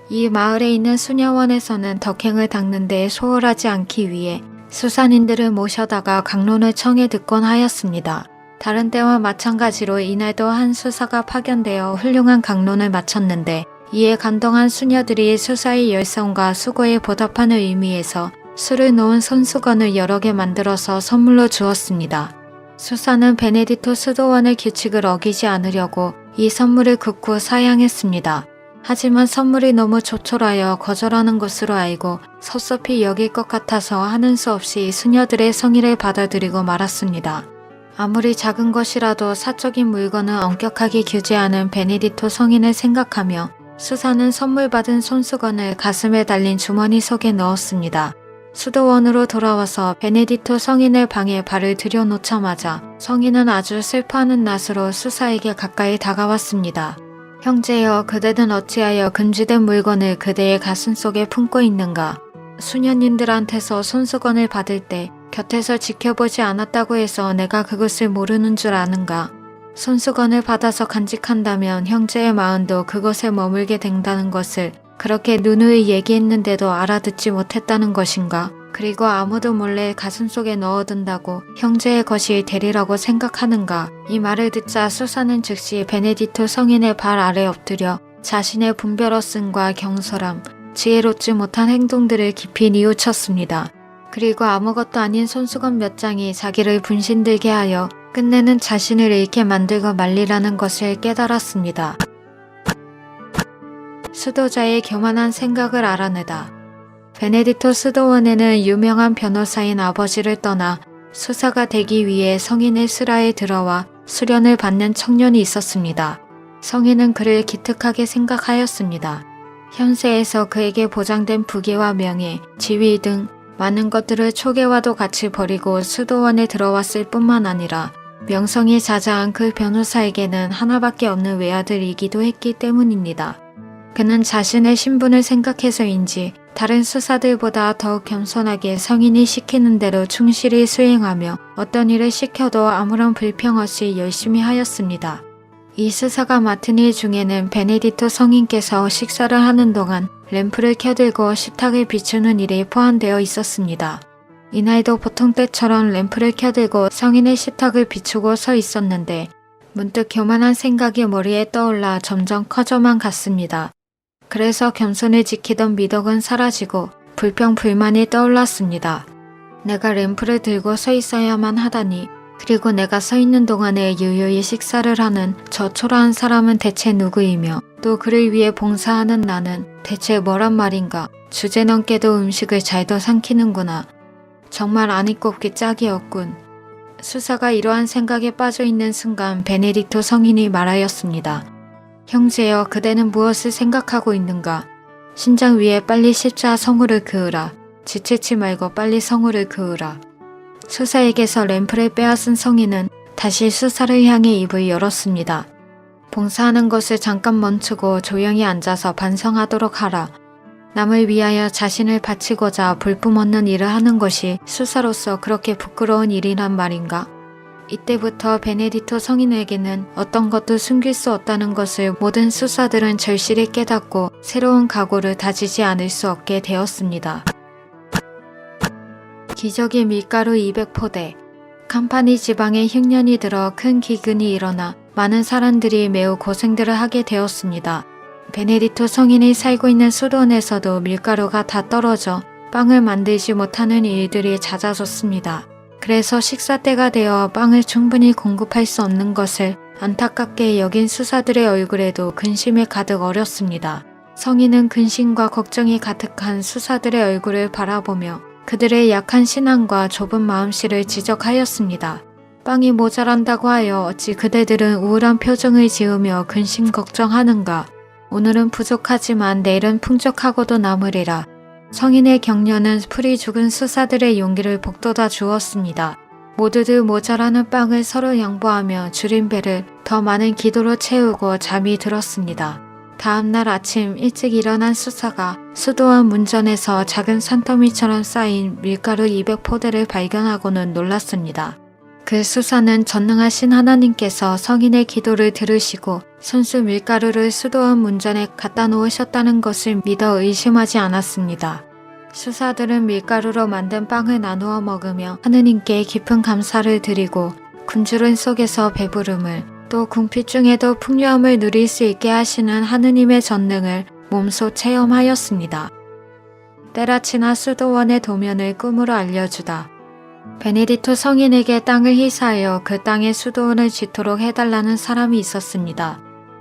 이 마을에 있는 수녀원에서는 덕행을 닦는 데 소홀하지 않기 위해 수산인들을 모셔다가 강론을 청해 듣곤 하였습니다. 다른 때와 마찬가지로 이날도 한 수사가 파견되어 훌륭한 강론을 마쳤는데 이에 감동한 수녀들이 수사의 열성과 수고에 보답하는 의미에서 술을 놓은 손수건을 여러 개 만들어서 선물로 주었습니다. 수사는 베네디토 수도원의 규칙을 어기지 않으려고 이 선물을 극구 사양했습니다. 하지만 선물이 너무 조촐하여 거절하는 것으로 알고 섭섭히 여길 것 같아서 하는 수 없이 수녀들의 성의를 받아들이고 말았습니다. 아무리 작은 것이라도 사적인 물건을 엄격하게 규제하는 베네디토 성인을 생각하며 수사는 선물 받은 손수건을 가슴에 달린 주머니 속에 넣었습니다. 수도원으로 돌아와서 베네디토 성인의 방에 발을 들여놓자마자 성인은 아주 슬퍼하는 낯으로 수사에게 가까이 다가왔습니다. 형제여, 그대는 어찌하여 금지된 물건을 그대의 가슴 속에 품고 있는가? 수녀님들한테서 손수건을 받을 때 곁에서 지켜보지 않았다고 해서 내가 그것을 모르는 줄 아는가? 손수건을 받아서 간직한다면 형제의 마음도 그곳에 머물게 된다는 것을 그렇게 누누이 얘기했는데도 알아듣지 못했다는 것인가? 그리고 아무도 몰래 가슴속에 넣어둔다고 형제의 것이 되리라고 생각하는가? 이 말을 듣자 수사는 즉시 베네디토 성인의 발 아래 엎드려 자신의 분별어씀과 경솔함, 지혜롭지 못한 행동들을 깊이 뉘우쳤습니다. 그리고 아무것도 아닌 손수건 몇 장이 자기를 분신들게 하여 끝내는 자신을 잃게 만들고 말리라는 것을 깨달았습니다. 수도자의 교만한 생각을 알아내다. 베네디토 수도원에는 유명한 변호사인 아버지를 떠나 수사가 되기 위해 성인의 수라에 들어와 수련을 받는 청년이 있었습니다. 성인은 그를 기특하게 생각하였습니다. 현세에서 그에게 보장된 부귀와 명예, 지위 등 많은 것들을 초계와도 같이 버리고 수도원에 들어왔을 뿐만 아니라 명성이 자자한 그 변호사에게는 하나밖에 없는 외아들이기도 했기 때문입니다. 그는 자신의 신분을 생각해서인지 다른 수사들보다 더욱 겸손하게 성인이 시키는 대로 충실히 수행하며 어떤 일을 시켜도 아무런 불평 없이 열심히 하였습니다. 이 수사가 맡은 일 중에는 베네디토 성인께서 식사를 하는 동안 램프를 켜들고 식탁을 비추는 일이 포함되어 있었습니다. 이날도 보통 때처럼 램프를 켜들고 성인의 식탁을 비추고 서 있었는데 문득 교만한 생각이 머리에 떠올라 점점 커져만 갔습니다. 그래서 겸손을 지키던 미덕은 사라지고 불평 불만이 떠올랐습니다. 내가 램프를 들고 서 있어야만 하다니, 그리고 내가 서 있는 동안에 유유히 식사를 하는 저 초라한 사람은 대체 누구이며 또 그를 위해 봉사하는 나는 대체 뭐란 말인가? 주제넘게도 음식을 잘도 삼키는구나. 정말 아니 꼽기 짝이 없군. 수사가 이러한 생각에 빠져 있는 순간 베네디토 성인이 말하였습니다. 형제여, 그대는 무엇을 생각하고 있는가? 신장 위에 빨리 십자 성우를 그으라. 지체치 말고 빨리 성우를 그으라. 수사에게서 램프를 빼앗은 성인은 다시 수사를 향해 입을 열었습니다. 봉사하는 것을 잠깐 멈추고 조용히 앉아서 반성하도록 하라. 남을 위하여 자신을 바치고자 볼품없는 일을 하는 것이 수사로서 그렇게 부끄러운 일이란 말인가? 이때부터 베네디토 성인에게는 어떤 것도 숨길 수 없다는 것을 모든 수사들은 절실히 깨닫고 새로운 각오를 다지지 않을 수 없게 되었습니다. 기적의 밀가루 200포대. 캄파니 지방에 흉년이 들어 큰 기근이 일어나 많은 사람들이 매우 고생들을 하게 되었습니다. 베네디토 성인이 살고 있는 수도원에서도 밀가루가 다 떨어져 빵을 만들지 못하는 일들이 잦아졌습니다. 그래서 식사 때가 되어 빵을 충분히 공급할 수 없는 것을 안타깝게 여긴 수사들의 얼굴에도 근심이 가득 어렸습니다. 성인은 근심과 걱정이 가득한 수사들의 얼굴을 바라보며 그들의 약한 신앙과 좁은 마음씨를 지적하였습니다. 빵이 모자란다고 하여 어찌 그대들은 우울한 표정을 지으며 근심 걱정하는가? 오늘은 부족하지만 내일은 풍족하고도 남으리라. 성인의 격려는 풀이 죽은 수사들의 용기를 북돋아 주었습니다. 모두들 모자라는 빵을 서로 양보하며 줄인 배를 더 많은 기도로 채우고 잠이 들었습니다. 다음날 아침 일찍 일어난 수사가 수도원 문전에서 작은 산더미처럼 쌓인 밀가루 200포대를 발견하고는 놀랐습니다. 그 수사는 전능하신 하나님께서 성인의 기도를 들으시고 손수 밀가루를 수도원 문전에 갖다 놓으셨다는 것을 믿어 의심하지 않았습니다. 수사들은 밀가루로 만든 빵을 나누어 먹으며 하느님께 깊은 감사를 드리고 굶주린 속에서 배부름을, 또 궁핍 중에도 풍요함을 누릴 수 있게 하시는 하느님의 전능을 몸소 체험하였습니다. 때라치나 수도원의 도면을 꿈으로 알려주다. 베네딕토 성인에게 땅을 희사하여 그 땅에 수도원을 짓도록 해달라는 사람이 있었습니다.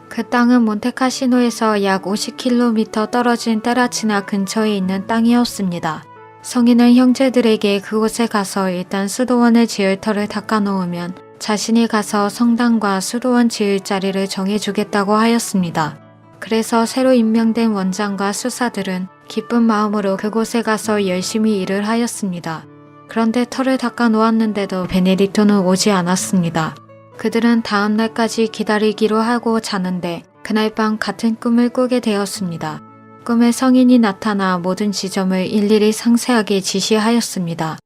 그 땅은 몬테카시노에서 약 50km 떨어진 때라치나 근처에 있는 땅이었습니다. 성인은 형제들에게 그곳에 가서 일단 수도원을 지을 터를 닦아놓으면 자신이 가서 성당과 수도원 지을 자리를 정해주겠다고 하였습니다. 그래서 새로 임명된 원장과 수사들은 기쁜 마음으로 그곳에 가서 열심히 일을 하였습니다. 그런데 터를 닦아 놓았는데도 베네딕토는 오지 않았습니다. 그들은 다음 날까지 기다리기로 하고 자는데 그날 밤 같은 꿈을 꾸게 되었습니다. 꿈에 성인이 나타나 모든 지점을 일일이 상세하게 지시하였습니다.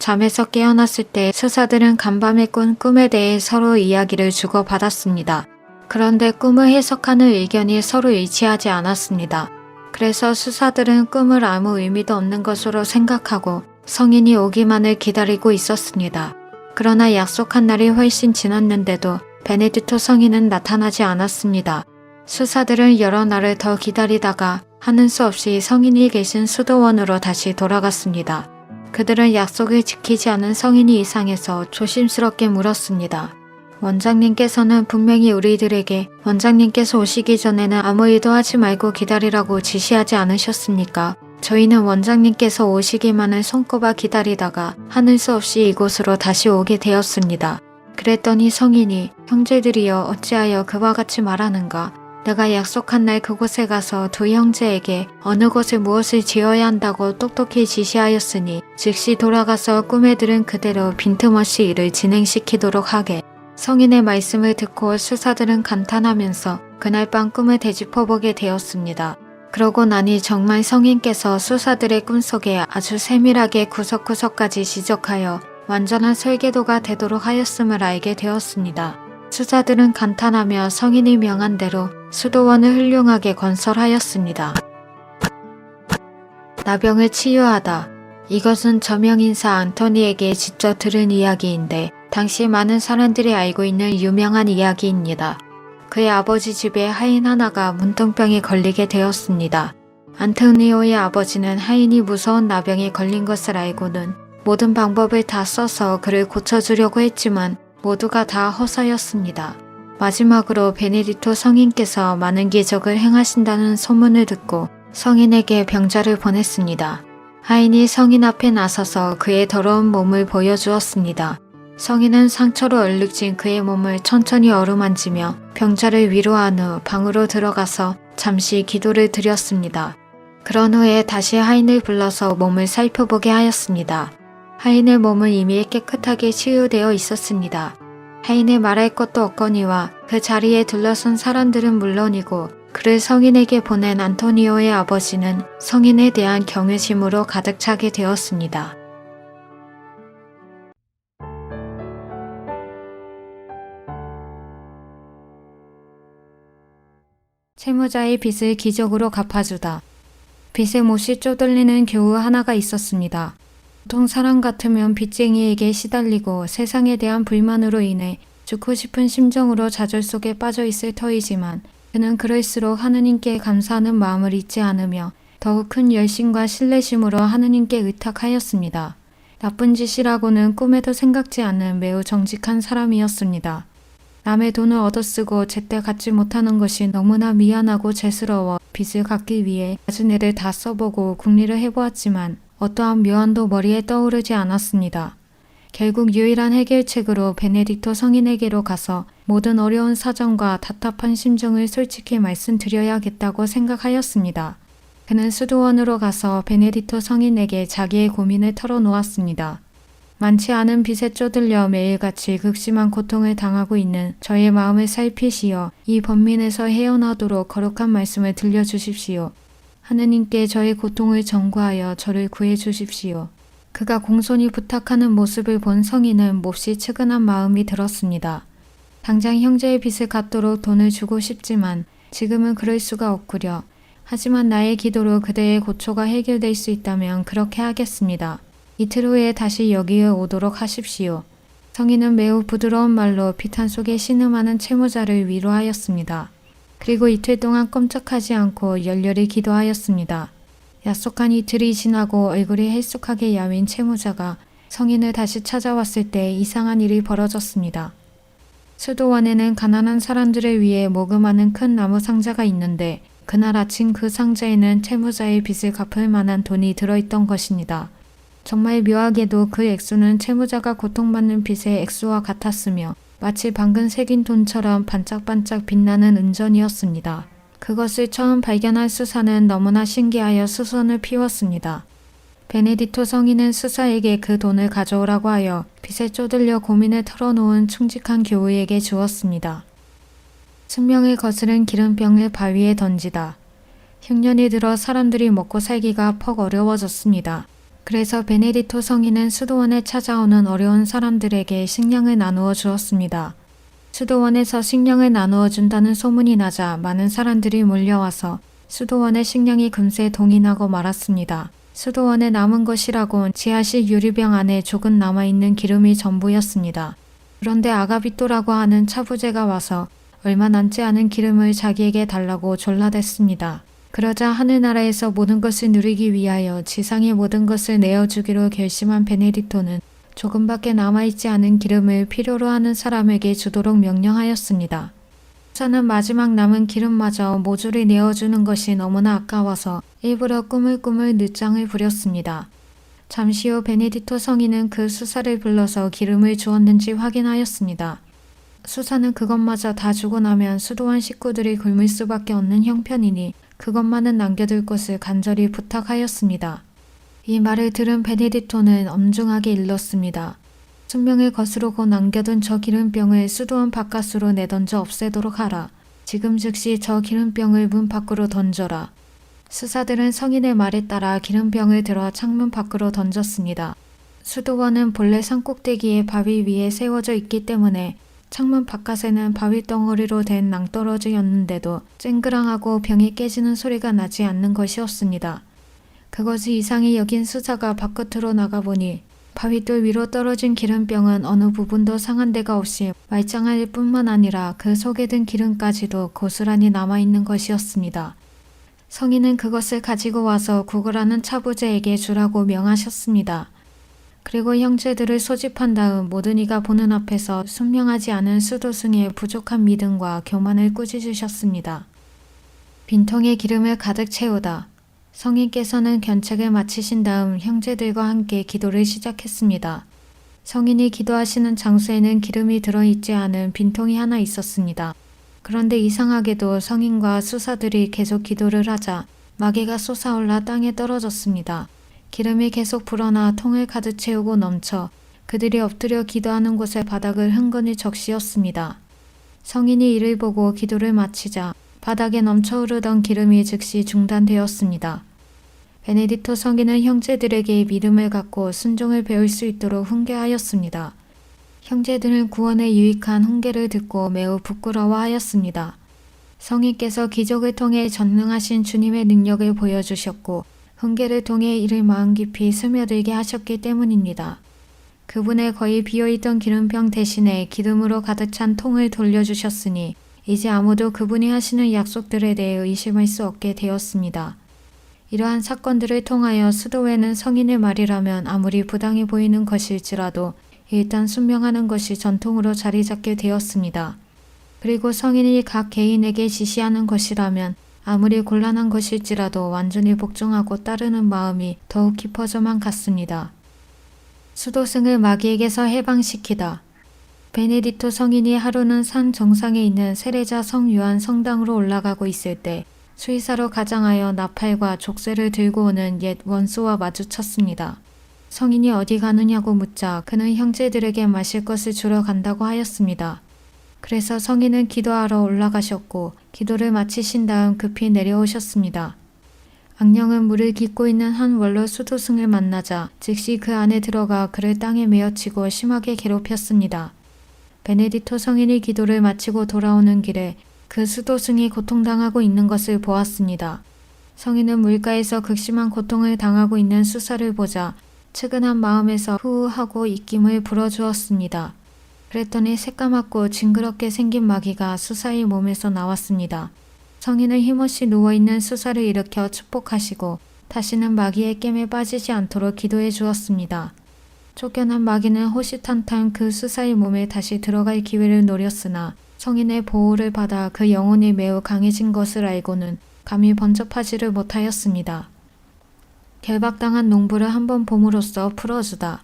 잠에서 깨어났을 때 수사들은 간밤에 꾼 꿈에 대해 서로 이야기를 주고받았습니다. 그런데 꿈을 해석하는 의견이 서로 일치하지 않았습니다. 그래서 수사들은 꿈을 아무 의미도 없는 것으로 생각하고 성인이 오기만을 기다리고 있었습니다. 그러나 약속한 날이 훨씬 지났는데도 베네딕토 성인은 나타나지 않았습니다. 수사들은 여러 날을 더 기다리다가 하는 수 없이 성인이 계신 수도원으로 다시 돌아갔습니다. 그들은 약속을 지키지 않은 성인이 이상해서 조심스럽게 물었습니다. 원장님께서는 분명히 우리들에게 원장님께서 오시기 전에는 아무 일도 하지 말고 기다리라고 지시하지 않으셨습니까? 저희는 원장님께서 오시기만을 손꼽아 기다리다가 하는 수 없이 이곳으로 다시 오게 되었습니다. 그랬더니 성인이 형제들이여 어찌하여 그와 같이 말하는가? 내가 약속한 날 그곳에 가서 두 형제에게 어느 곳에 무엇을 지어야 한다고 똑똑히 지시하였으니 즉시 돌아가서 꿈에 들은 그대로 빈틈없이 일을 진행시키도록 하게. 성인의 말씀을 듣고 수사들은 감탄하면서 그날 밤 꿈을 되짚어보게 되었습니다. 그러고 나니 정말 성인께서 수사들의 꿈속에 아주 세밀하게 구석구석까지 지적하여 완전한 설계도가 되도록 하였음을 알게 되었습니다. 수사들은 감탄하며 성인이 명한 대로 수도원을 훌륭하게 건설하였습니다. 나병을 치유하다. 이것은 저명인사 안토니에게 직접 들은 이야기인데 당시 많은 사람들이 알고 있는 유명한 이야기입니다. 그의 아버지 집에 하인 하나가 문둥병에 걸리게 되었습니다. 안토니오의 아버지는 하인이 무서운 나병에 걸린 것을 알고는 모든 방법을 다 써서 그를 고쳐주려고 했지만 모두가 다 허사였습니다. 마지막으로 베네딕토 성인께서 많은 기적을 행하신다는 소문을 듣고 성인에게 병자를 보냈습니다. 하인이 성인 앞에 나서서 그의 더러운 몸을 보여주었습니다. 성인은 상처로 얼룩진 그의 몸을 천천히 어루만지며 병자를 위로한 후 방으로 들어가서 잠시 기도를 드렸습니다. 그런 후에 다시 하인을 불러서 몸을 살펴보게 하였습니다. 하인의 몸은 이미 깨끗하게 치유되어 있었습니다. 하인의 말할 것도 없거니와 그 자리에 둘러선 사람들은 물론이고 그를 성인에게 보낸 안토니오의 아버지는 성인에 대한 경외심으로 가득 차게 되었습니다. 채무자의 빚을 기적으로 갚아주다. 빚에 못이 쪼들리는 교우 하나가 있었습니다. 보통 사람 같으면 빚쟁이에게 시달리고 세상에 대한 불만으로 인해 죽고 싶은 심정으로 좌절 속에 빠져 있을 터이지만 그는 그럴수록 하느님께 감사하는 마음을 잊지 않으며 더욱 큰 열심과 신뢰심으로 하느님께 의탁하였습니다. 나쁜 짓이라고는 꿈에도 생각지 않는 매우 정직한 사람이었습니다. 남의 돈을 얻어쓰고 제때 갚지 못하는 것이 너무나 미안하고 죄스러워 빚을 갚기 위해 가진 애를 다 써보고 궁리를 해보았지만 어떠한 묘안도 머리에 떠오르지 않았습니다. 결국 유일한 해결책으로 베네딕토 성인에게로 가서 모든 어려운 사정과 답답한 심정을 솔직히 말씀드려야겠다고 생각하였습니다. 그는 수도원으로 가서 베네딕토 성인에게 자기의 고민을 털어놓았습니다. 많지 않은 빚에 쪼들려 매일같이 극심한 고통을 당하고 있는 저의 마음을 살피시어 이 번민에서 헤어나도록 거룩한 말씀을 들려주십시오. 하느님께 저의 고통을 전구하여 저를 구해주십시오. 그가 공손히 부탁하는 모습을 본 성인은 몹시 측은한 마음이 들었습니다. 당장 형제의 빚을 갚도록 돈을 주고 싶지만 지금은 그럴 수가 없구려. 하지만 나의 기도로 그대의 고초가 해결될 수 있다면 그렇게 하겠습니다. 이틀 후에 다시 여기에 오도록 하십시오. 성인은 매우 부드러운 말로 비탄 속에 신음하는 채무자를 위로하였습니다. 그리고 이틀 동안 꼼짝하지 않고 열렬히 기도하였습니다. 약속한 이틀이 지나고 얼굴이 해숙하게 야윈 채무자가 성인을 다시 찾아왔을 때 이상한 일이 벌어졌습니다. 수도원에는 가난한 사람들을 위해 모금하는 큰 나무 상자가 있는데 그날 아침 그 상자에는 채무자의 빚을 갚을 만한 돈이 들어있던 것입니다. 정말 묘하게도 그 액수는 채무자가 고통받는 빚의 액수와 같았으며 마치 방금 새긴 돈처럼 반짝반짝 빛나는 은전이었습니다. 그것을 처음 발견한 수사는 너무나 신기하여 수선을 피웠습니다. 베네디토 성인은 수사에게 그 돈을 가져오라고 하여 빚에 쪼들려 고민을 털어놓은 충직한 교우에게 주었습니다. 숙명을 거스른 기름병을 바위에 던지다. 흉년이 들어 사람들이 먹고 살기가 퍽 어려워졌습니다. 그래서 베네디토 성인은 수도원에 찾아오는 어려운 사람들에게 식량을 나누어 주었습니다. 수도원에서 식량을 나누어 준다는 소문이 나자 많은 사람들이 몰려와서 수도원의 식량이 금세 동이 나고 말았습니다. 수도원에 남은 것이라곤 지하실 유리병 안에 조금 남아있는 기름이 전부였습니다. 그런데 아가비토라고 하는 차부제가 와서 얼마 남지 않은 기름을 자기에게 달라고 졸라댔습니다. 그러자 하늘나라에서 모든 것을 누리기 위하여 지상의 모든 것을 내어주기로 결심한 베네딕토는 조금밖에 남아있지 않은 기름을 필요로 하는 사람에게 주도록 명령하였습니다. 수사는 마지막 남은 기름마저 모조리 내어주는 것이 너무나 아까워서 일부러 꾸물꾸물 늦장을 부렸습니다. 잠시 후 베네딕토 성인은 그 수사를 불러서 기름을 주었는지 확인하였습니다. 수사는 그것마저 다 주고 나면 수도원 식구들이 굶을 수밖에 없는 형편이니 그것만은 남겨둘 것을 간절히 부탁하였습니다. 이 말을 들은 베네딕토는 엄중하게 일렀습니다. 숙명을 거스르고 남겨둔 저 기름병을 수도원 바깥으로 내던져 없애도록 하라. 지금 즉시 저 기름병을 문 밖으로 던져라. 수사들은 성인의 말에 따라 기름병을 들어 창문 밖으로 던졌습니다. 수도원은 본래 산꼭대기에 바위 위에 세워져 있기 때문에 창문 바깥에는 바위 덩어리로 된 낭떠러지였는데도 쨍그랑하고 병이 깨지는 소리가 나지 않는 것이었습니다. 그것이 이상히 여긴 수사가 바깥으로 나가보니 바위돌 위로 떨어진 기름병은 어느 부분도 상한 데가 없이 말짱할 뿐만 아니라 그 속에 든 기름까지도 고스란히 남아있는 것이었습니다. 성인은 그것을 가지고 와서 구걸하는 차부제에게 주라고 명하셨습니다. 그리고 형제들을 소집한 다음 모든 이가 보는 앞에서 순명하지 않은 수도승의 부족한 믿음과 교만을 꾸짖으셨습니다. 빈통에 기름을 가득 채우다. 성인께서는 견책을 마치신 다음 형제들과 함께 기도를 시작했습니다. 성인이 기도하시는 장소에는 기름이 들어있지 않은 빈통이 하나 있었습니다. 그런데 이상하게도 성인과 수사들이 계속 기도를 하자 마개가 솟아올라 땅에 떨어졌습니다. 기름이 계속 불어나 통을 가득 채우고 넘쳐 그들이 엎드려 기도하는 곳의 바닥을 흥건히 적시었습니다. 성인이 이를 보고 기도를 마치자 바닥에 넘쳐 흐르던 기름이 즉시 중단되었습니다. 베네딕토 성인은 형제들에게 믿음을 갖고 순종을 배울 수 있도록 훈계하였습니다. 형제들은 구원에 유익한 훈계를 듣고 매우 부끄러워하였습니다. 성인께서 기적을 통해 전능하신 주님의 능력을 보여주셨고 훈계를 통해 이를 마음 깊이 스며들게 하셨기 때문입니다. 그분의 거의 비어있던 기름병 대신에 기름으로 가득 찬 통을 돌려주셨으니 이제 아무도 그분이 하시는 약속들에 대해 의심할 수 없게 되었습니다. 이러한 사건들을 통하여 수도회는 성인의 말이라면 아무리 부당해 보이는 것일지라도 일단 순명하는 것이 전통으로 자리 잡게 되었습니다. 그리고 성인이 각 개인에게 지시하는 것이라면 아무리 곤란한 것일지라도 완전히 복종하고 따르는 마음이 더욱 깊어져만 갔습니다. 수도승을 마귀에게서 해방시키다. 베네딕토 성인이 하루는 산 정상에 있는 세례자 성 요한 성당으로 올라가고 있을 때 수의사로 가장하여 나팔과 족쇄를 들고 오는 옛 원수와 마주쳤습니다. 성인이 어디 가느냐고 묻자 그는 형제들에게 마실 것을 주러 간다고 하였습니다. 그래서 성인은 기도하러 올라가셨고 기도를 마치신 다음 급히 내려오셨습니다. 악령은 물을 깃고 있는 한 원로 수도승을 만나자 즉시 그 안에 들어가 그를 땅에 메어치고 심하게 괴롭혔습니다. 베네딕토 성인이 기도를 마치고 돌아오는 길에 그 수도승이 고통당하고 있는 것을 보았습니다. 성인은 물가에서 극심한 고통을 당하고 있는 수사를 보자 측은한 마음에서 후하고 입김을 불어주었습니다. 그랬더니 새까맣고 징그럽게 생긴 마귀가 수사의 몸에서 나왔습니다. 성인은 힘없이 누워있는 수사를 일으켜 축복하시고 다시는 마귀의 깸에 빠지지 않도록 기도해 주었습니다. 쫓겨난 마귀는 호시탐탐 그 수사의 몸에 다시 들어갈 기회를 노렸으나 성인의 보호를 받아 그 영혼이 매우 강해진 것을 알고는 감히 번쩍하지를 못하였습니다. 결박당한 농부를 한번 봄으로써 풀어주다.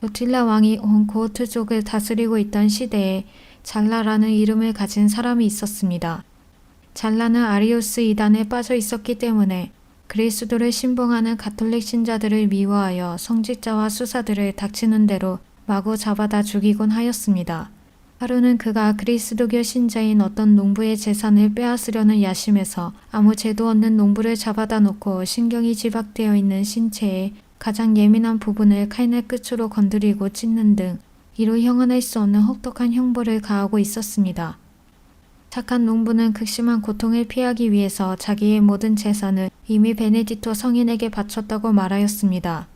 요틸라 왕이 온 고트족을 다스리고 있던 시대에 잘라라는 이름을 가진 사람이 있었습니다. 잘라는 아리우스 이단에 빠져 있었기 때문에 그리스도를 신봉하는 가톨릭 신자들을 미워하여 성직자와 수사들을 닥치는 대로 마구 잡아다 죽이곤 하였습니다. 하루는 그가 그리스도교 신자인 어떤 농부의 재산을 빼앗으려는 야심에서 아무 죄도 없는 농부를 잡아다 놓고 신경이 지박되어 있는 신체의 가장 예민한 부분을 칼날 끝으로 건드리고 찢는 등 이로 형언할 수 없는 혹독한 형벌을 가하고 있었습니다. 착한 농부는 극심한 고통을 피하기 위해서 자기의 모든 재산을 이미 베네디토 성인에게 바쳤다고 말하였습니다.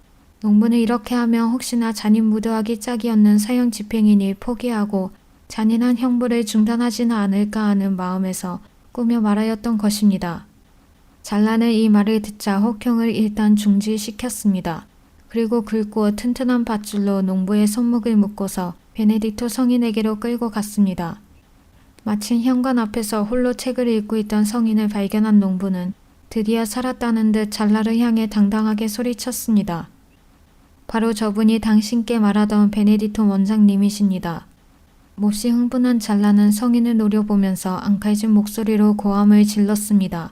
농부는 이렇게 하면 혹시나 잔인무도하기 짝이 없는 사형 집행인이 포기하고 잔인한 형벌을 중단하지는 않을까 하는 마음에서 꾸며 말하였던 것입니다. 잘라는 이 말을 듣자 혹형을 일단 중지시켰습니다. 그리고 굵고 튼튼한 밧줄로 농부의 손목을 묶고서 베네디토 성인에게로 끌고 갔습니다. 마침 현관 앞에서 홀로 책을 읽고 있던 성인을 발견한 농부는 드디어 살았다는 듯 잘라를 향해 당당하게 소리쳤습니다. 바로 저분이 당신께 말하던 베네디토 원장님이십니다. 몹시 흥분한 잘라는 성인을 노려보면서 앙칼진 목소리로 고함을 질렀습니다.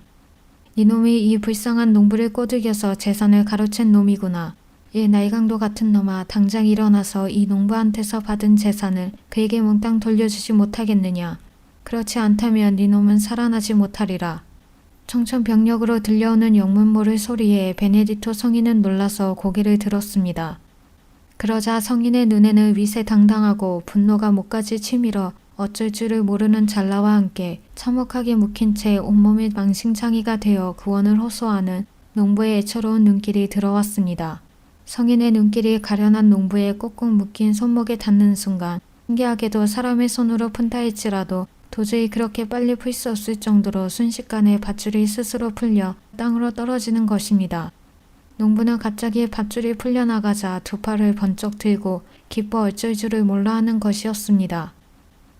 이놈이 이 불쌍한 농부를 꼬드겨서 재산을 가로챈 놈이구나. 이 날강도 같은 놈아, 당장 일어나서 이 농부한테서 받은 재산을 그에게 몽땅 돌려주지 못하겠느냐. 그렇지 않다면 이놈은 살아나지 못하리라. 청천벽력으로 들려오는 영문 모를 소리에 베네디토 성인은 놀라서 고개를 들었습니다. 그러자 성인의 눈에는 위세당당하고 분노가 목까지 치밀어 어쩔 줄을 모르는 잘라와 함께 참혹하게 묵힌 채 온몸이 망신창이가 되어 구원을 호소하는 농부의 애처로운 눈길이 들어왔습니다. 성인의 눈길이 가련한 농부의 꼭꼭 묶인 손목에 닿는 순간 신기하게도 사람의 손으로 푼다 할지라도 도저히 그렇게 빨리 풀 수 없을 정도로 순식간에 밧줄이 스스로 풀려 땅으로 떨어지는 것입니다. 농부는 갑자기 밧줄이 풀려나가자 두 팔을 번쩍 들고 기뻐 어쩔 줄을 몰라 하는 것이었습니다.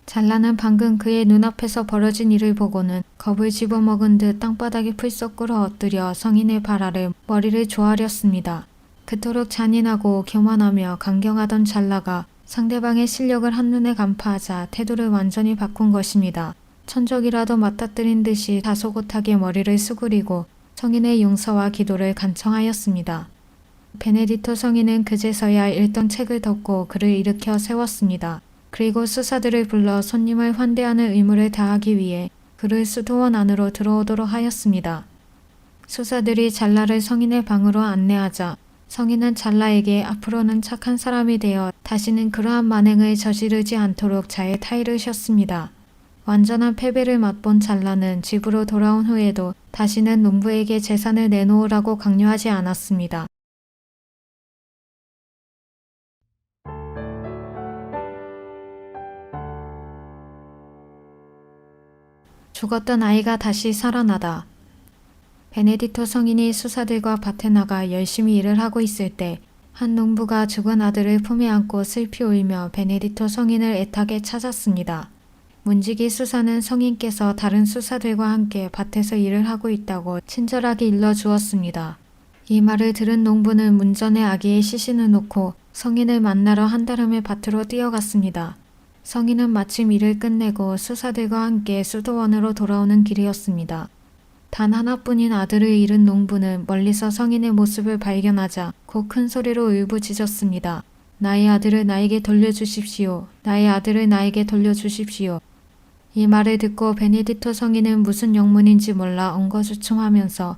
잘라는 방금 그의 눈앞에서 벌어진 일을 보고는 겁을 집어먹은 듯 땅바닥에 풀썩 꿇어 엎드려 성인의 발 아래 머리를 조아렸습니다. 그토록 잔인하고 교만하며 강경하던 잘라가 상대방의 실력을 한눈에 간파하자 태도를 완전히 바꾼 것입니다. 천적이라도 맞닥뜨린 듯이 다소곳하게 머리를 수그리고 성인의 용서와 기도를 간청하였습니다. 베네디토 성인은 그제서야 읽던 책을 덮고 그를 일으켜 세웠습니다. 그리고 수사들을 불러 손님을 환대하는 의무를 다하기 위해 그를 수도원 안으로 들어오도록 하였습니다. 수사들이 잘라를 성인의 방으로 안내하자 성인은 잘라에게 앞으로는 착한 사람이 되어 다시는 그러한 만행을 저지르지 않도록 잘 타이르셨습니다. 완전한 패배를 맛본 잘라는 집으로 돌아온 후에도 다시는 농부에게 재산을 내놓으라고 강요하지 않았습니다. 죽었던 아이가 다시 살아나다. 베네디토 성인이 수사들과 밭에 나가 열심히 일을 하고 있을 때 한 농부가 죽은 아들을 품에 안고 슬피 울며 베네디토 성인을 애타게 찾았습니다. 문지기 수사는 성인께서 다른 수사들과 함께 밭에서 일을 하고 있다고 친절하게 일러주었습니다. 이 말을 들은 농부는 문전에 아기의 시신을 놓고 성인을 만나러 한달음에 밭으로 뛰어갔습니다. 성인은 마침 일을 끝내고 수사들과 함께 수도원으로 돌아오는 길이었습니다. 단 하나뿐인 아들을 잃은 농부는 멀리서 성인의 모습을 발견하자 곧 큰 소리로 울부짖었습니다. 나의 아들을 나에게 돌려주십시오. 나의 아들을 나에게 돌려주십시오. 이 말을 듣고 베네디토 성인은 무슨 영문인지 몰라 엉거주춤하면서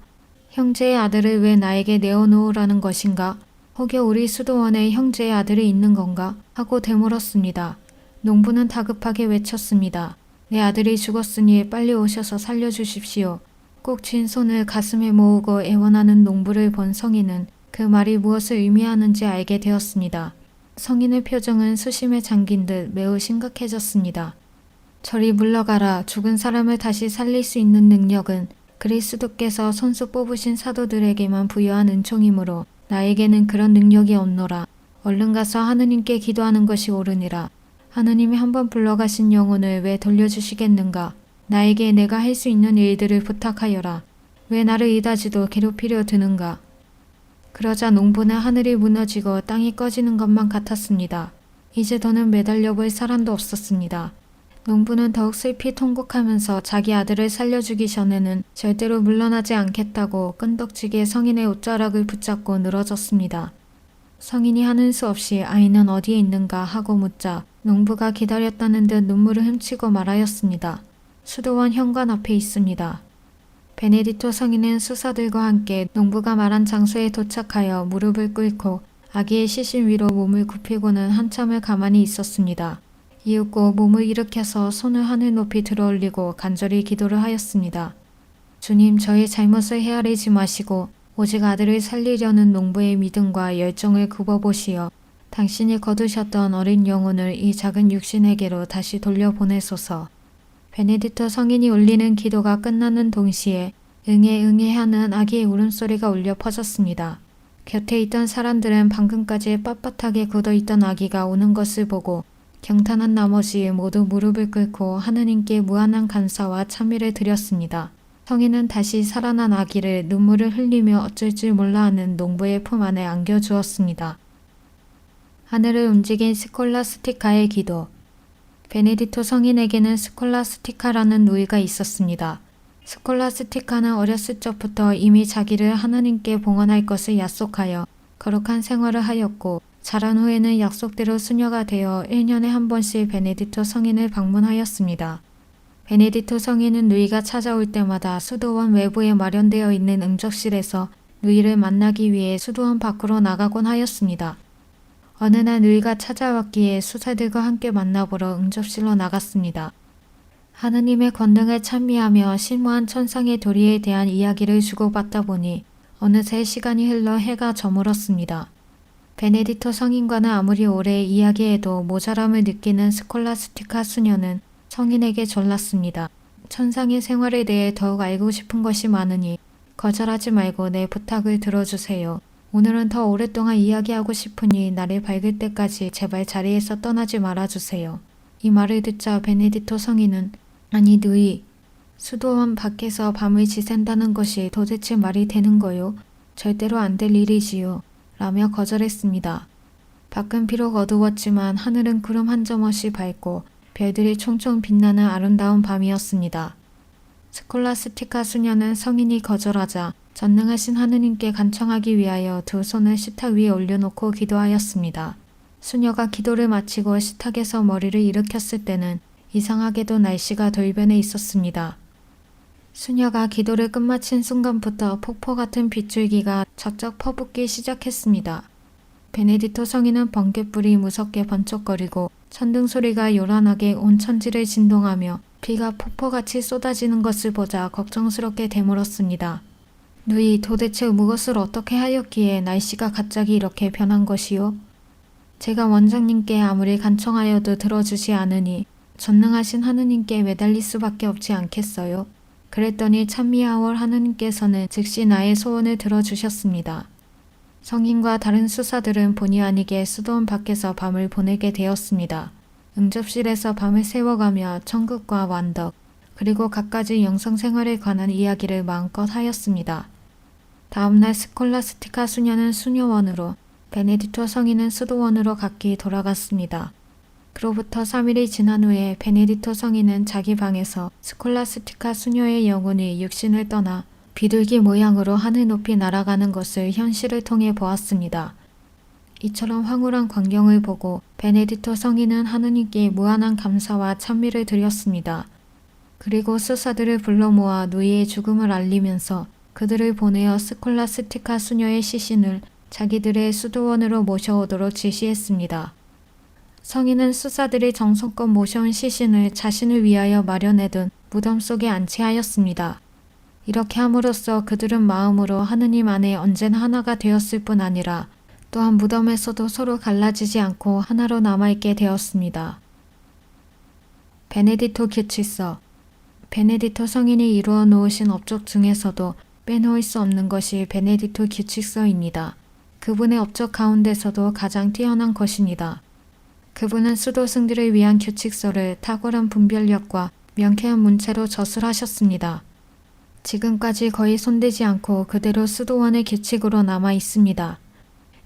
형제의 아들을 왜 나에게 내어놓으라는 것인가? 혹여 우리 수도원에 형제의 아들이 있는 건가? 하고 되물었습니다. 농부는 다급하게 외쳤습니다. 내 아들이 죽었으니 빨리 오셔서 살려주십시오. 꼭 쥔 손을 가슴에 모으고 애원하는 농부를 본 성인은 그 말이 무엇을 의미하는지 알게 되었습니다. 성인의 표정은 수심에 잠긴 듯 매우 심각해졌습니다. 저리 물러가라. 죽은 사람을 다시 살릴 수 있는 능력은 그리스도께서 손수 뽑으신 사도들에게만 부여한 은총이므로 나에게는 그런 능력이 없노라. 얼른 가서 하느님께 기도하는 것이 옳으니라. 하느님이 한번 불러가신 영혼을 왜 돌려주시겠는가? 나에게 내가 할 수 있는 일들을 부탁하여라. 왜 나를 이다지도 괴롭히려 드는가? 그러자 농부는 하늘이 무너지고 땅이 꺼지는 것만 같았습니다. 이제 더는 매달려 볼 사람도 없었습니다. 농부는 더욱 슬피 통곡하면서 자기 아들을 살려주기 전에는 절대로 물러나지 않겠다고 끈덕지게 성인의 옷자락을 붙잡고 늘어졌습니다. 성인이 하는 수 없이 아이는 어디에 있는가 하고 묻자 농부가 기다렸다는 듯 눈물을 훔치고 말하였습니다. 수도원 현관 앞에 있습니다. 베네디토 성인은 수사들과 함께 농부가 말한 장소에 도착하여 무릎을 꿇고 아기의 시신 위로 몸을 굽히고는 한참을 가만히 있었습니다. 이윽고 몸을 일으켜서 손을 하늘 높이 들어올리고 간절히 기도를 하였습니다. 주님, 저의 잘못을 헤아리지 마시고 오직 아들을 살리려는 농부의 믿음과 열정을 굽어보시어 당신이 거두셨던 어린 영혼을 이 작은 육신에게로 다시 돌려보내소서. 베네디토 성인이 올리는 기도가 끝나는 동시에 응애 응애 하는 아기의 울음소리가 울려 퍼졌습니다. 곁에 있던 사람들은 방금까지 빳빳하게 굳어있던 아기가 오는 것을 보고 경탄한 나머지 모두 무릎을 꿇고 하느님께 무한한 감사와 찬미를 드렸습니다. 성인은 다시 살아난 아기를 눈물을 흘리며 어쩔 줄 몰라 하는 농부의 품 안에 안겨주었습니다. 하늘을 움직인 스콜라스티카의 기도. 베네디토 성인에게는 스콜라스티카라는 누이가 있었습니다. 스콜라스티카는 어렸을 적부터 이미 자기를 하나님께 봉헌할 것을 약속하여 거룩한 생활을 하였고 자란 후에는 약속대로 수녀가 되어 1년에 한 번씩 베네디토 성인을 방문하였습니다. 베네디토 성인은 누이가 찾아올 때마다 수도원 외부에 마련되어 있는 응접실에서 누이를 만나기 위해 수도원 밖으로 나가곤 하였습니다. 어느 날 누이가 찾아왔기에 수사들과 함께 만나보러 응접실로 나갔습니다. 하느님의 권능을 찬미하며 심오한 천상의 도리에 대한 이야기를 주고받다 보니 어느새 시간이 흘러 해가 저물었습니다. 베네디토 성인과는 아무리 오래 이야기해도 모자람을 느끼는 스콜라스티카 수녀는 성인에게 졸랐습니다. 천상의 생활에 대해 더욱 알고 싶은 것이 많으니 거절하지 말고 내 부탁을 들어주세요. 오늘은 더 오랫동안 이야기하고 싶으니 날이 밝을 때까지 제발 자리에서 떠나지 말아주세요. 이 말을 듣자 베네디토 성인은 아니 누이, 수도원 밖에서 밤을 지샌다는 것이 도대체 말이 되는 거요? 절대로 안 될 일이지요. 라며 거절했습니다. 밖은 비록 어두웠지만 하늘은 구름 한 점 없이 밝고 별들이 총총 빛나는 아름다운 밤이었습니다. 스콜라스티카 수녀는 성인이 거절하자 전능하신 하느님께 간청하기 위하여 두 손을 식탁 위에 올려놓고 기도하였습니다. 수녀가 기도를 마치고 식탁에서 머리를 일으켰을 때는 이상하게도 날씨가 돌변해 있었습니다. 수녀가 기도를 끝마친 순간부터 폭포 같은 빗줄기가 쩍쩍 퍼붓기 시작했습니다. 베네디토 성인은 번갯불이 무섭게 번쩍거리고 천둥 소리가 요란하게 온 천지를 진동하며 비가 폭포같이 쏟아지는 것을 보자 걱정스럽게 되물었습니다. 누이, 도대체 무엇을 어떻게 하였기에 날씨가 갑자기 이렇게 변한 것이요? 제가 원장님께 아무리 간청하여도 들어주지 않으니 전능하신 하느님께 매달릴 수밖에 없지 않겠어요? 그랬더니 찬미하올 하느님께서는 즉시 나의 소원을 들어주셨습니다. 성인과 다른 수사들은 본의 아니게 수도원 밖에서 밤을 보내게 되었습니다. 응접실에서 밤을 새워가며 천국과 완덕, 그리고 갖가지 영성생활에 관한 이야기를 마음껏 하였습니다. 다음날 스콜라스티카 수녀는 수녀원으로, 베네디토 성인은 수도원으로 각기 돌아갔습니다. 그로부터 3일이 지난 후에 베네디토 성인은 자기 방에서 스콜라스티카 수녀의 영혼이 육신을 떠나 비둘기 모양으로 하늘 높이 날아가는 것을 현실을 통해 보았습니다. 이처럼 황홀한 광경을 보고 베네디토 성인은 하느님께 무한한 감사와 찬미를 드렸습니다. 그리고 수사들을 불러 모아 누이의 죽음을 알리면서 그들을 보내어 스콜라스티카 수녀의 시신을 자기들의 수도원으로 모셔오도록 지시했습니다. 성인은 수사들이 정성껏 모셔온 시신을 자신을 위하여 마련해둔 무덤 속에 안치하였습니다. 이렇게 함으로써 그들은 마음으로 하느님 안에 언제나 하나가 되었을 뿐 아니라 또한 무덤에서도 서로 갈라지지 않고 하나로 남아있게 되었습니다. 베네딕토 규칙서. 베네딕토 성인이 이루어 놓으신 업적 중에서도 빼놓을 수 없는 것이 베네딕토 규칙서입니다. 그분의 업적 가운데서도 가장 뛰어난 것입니다. 그분은 수도승들을 위한 규칙서를 탁월한 분별력과 명쾌한 문체로 저술하셨습니다. 지금까지 거의 손대지 않고 그대로 수도원의 규칙으로 남아 있습니다.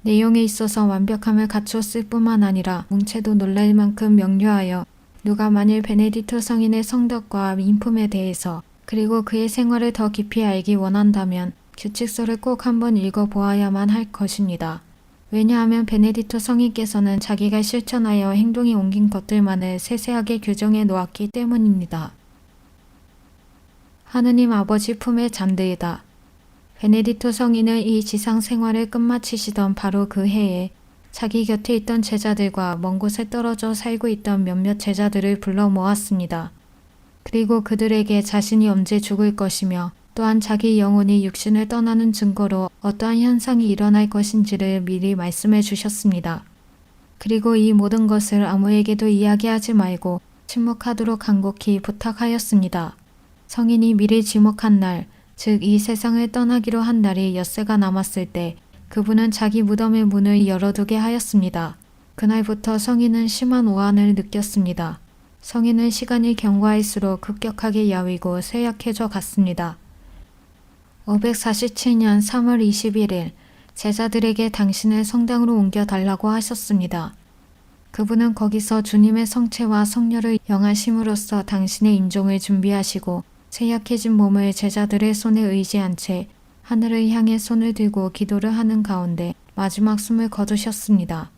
내용에 있어서 완벽함을 갖췄을 뿐만 아니라 문체도 놀랄 만큼 명료하여 누가 만일 베네딕토 성인의 성덕과 인품에 대해서 그리고 그의 생활을 더 깊이 알기 원한다면 규칙서를 꼭 한번 읽어보아야만 할 것입니다. 왜냐하면 베네딕토 성인께서는 자기가 실천하여 행동에 옮긴 것들만을 세세하게 규정해 놓았기 때문입니다. 하느님 아버지 품에 잠들다. 베네딕토 성인은 이 지상 생활을 끝마치시던 바로 그 해에 자기 곁에 있던 제자들과 먼 곳에 떨어져 살고 있던 몇몇 제자들을 불러 모았습니다. 그리고 그들에게 자신이 언제 죽을 것이며 또한 자기 영혼이 육신을 떠나는 증거로 어떠한 현상이 일어날 것인지를 미리 말씀해 주셨습니다. 그리고 이 모든 것을 아무에게도 이야기하지 말고 침묵하도록 간곡히 부탁하였습니다. 성인이 미리 지목한 날, 즉 이 세상을 떠나기로 한 날이 엿새가 남았을 때 그분은 자기 무덤의 문을 열어두게 하였습니다. 그날부터 성인은 심한 오한을 느꼈습니다. 성인은 시간이 경과할수록 급격하게 야위고 쇠약해져 갔습니다. 547년 3월 21일 제자들에게 당신을 성당으로 옮겨달라고 하셨습니다. 그분은 거기서 주님의 성체와 성녀를 영하심으로써 당신의 임종을 준비하시고 쇠약해진 몸을 제자들의 손에 의지한 채 하늘을 향해 손을 들고 기도를 하는 가운데 마지막 숨을 거두셨습니다.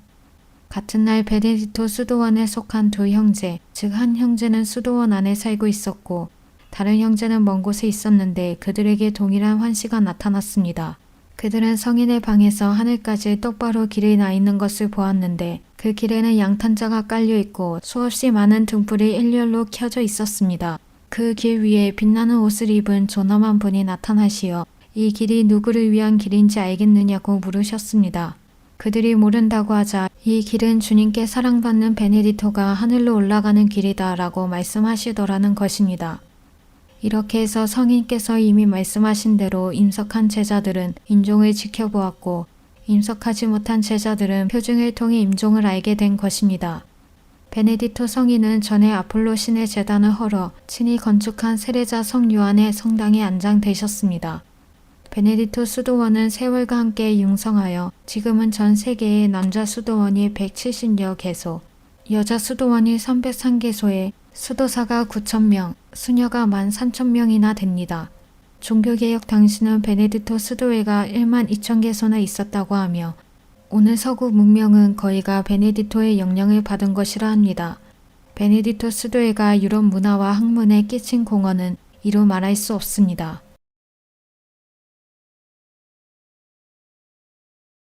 같은 날 베네딕토 수도원에 속한 두 형제, 즉 한 형제는 수도원 안에 살고 있었고 다른 형제는 먼 곳에 있었는데 그들에게 동일한 환시가 나타났습니다. 그들은 성인의 방에서 하늘까지 똑바로 길이 나 있는 것을 보았는데 그 길에는 양탄자가 깔려 있고 수없이 많은 등불이 일렬로 켜져 있었습니다. 그 길 위에 빛나는 옷을 입은 존엄한 분이 나타나시어 이 길이 누구를 위한 길인지 알겠느냐고 물으셨습니다. 그들이 모른다고 하자 이 길은 주님께 사랑받는 베네딕토가 하늘로 올라가는 길이다 라고 말씀하시더라는 것입니다. 이렇게 해서 성인께서 이미 말씀하신 대로 임석한 제자들은 임종을 지켜보았고 임석하지 못한 제자들은 표징을 통해 임종을 알게 된 것입니다. 베네딕토 성인은 전에 아폴로 신의 제단을 헐어 친히 건축한 세례자 성 요한의 성당에 안장되셨습니다. 베네딕토 수도원은 세월과 함께 융성하여 지금은 전 세계의 남자 수도원이 170여 개소, 여자 수도원이 303개소에 수도사가 9,000명, 수녀가 13,000명이나 됩니다. 종교개혁 당시는 베네딕토 수도회가 12,000개소나 있었다고 하며 오늘 서구 문명은 거의가 베네딕토의 영향을 받은 것이라 합니다. 베네딕토 수도회가 유럽 문화와 학문에 끼친 공헌은 이루 말할 수 없습니다.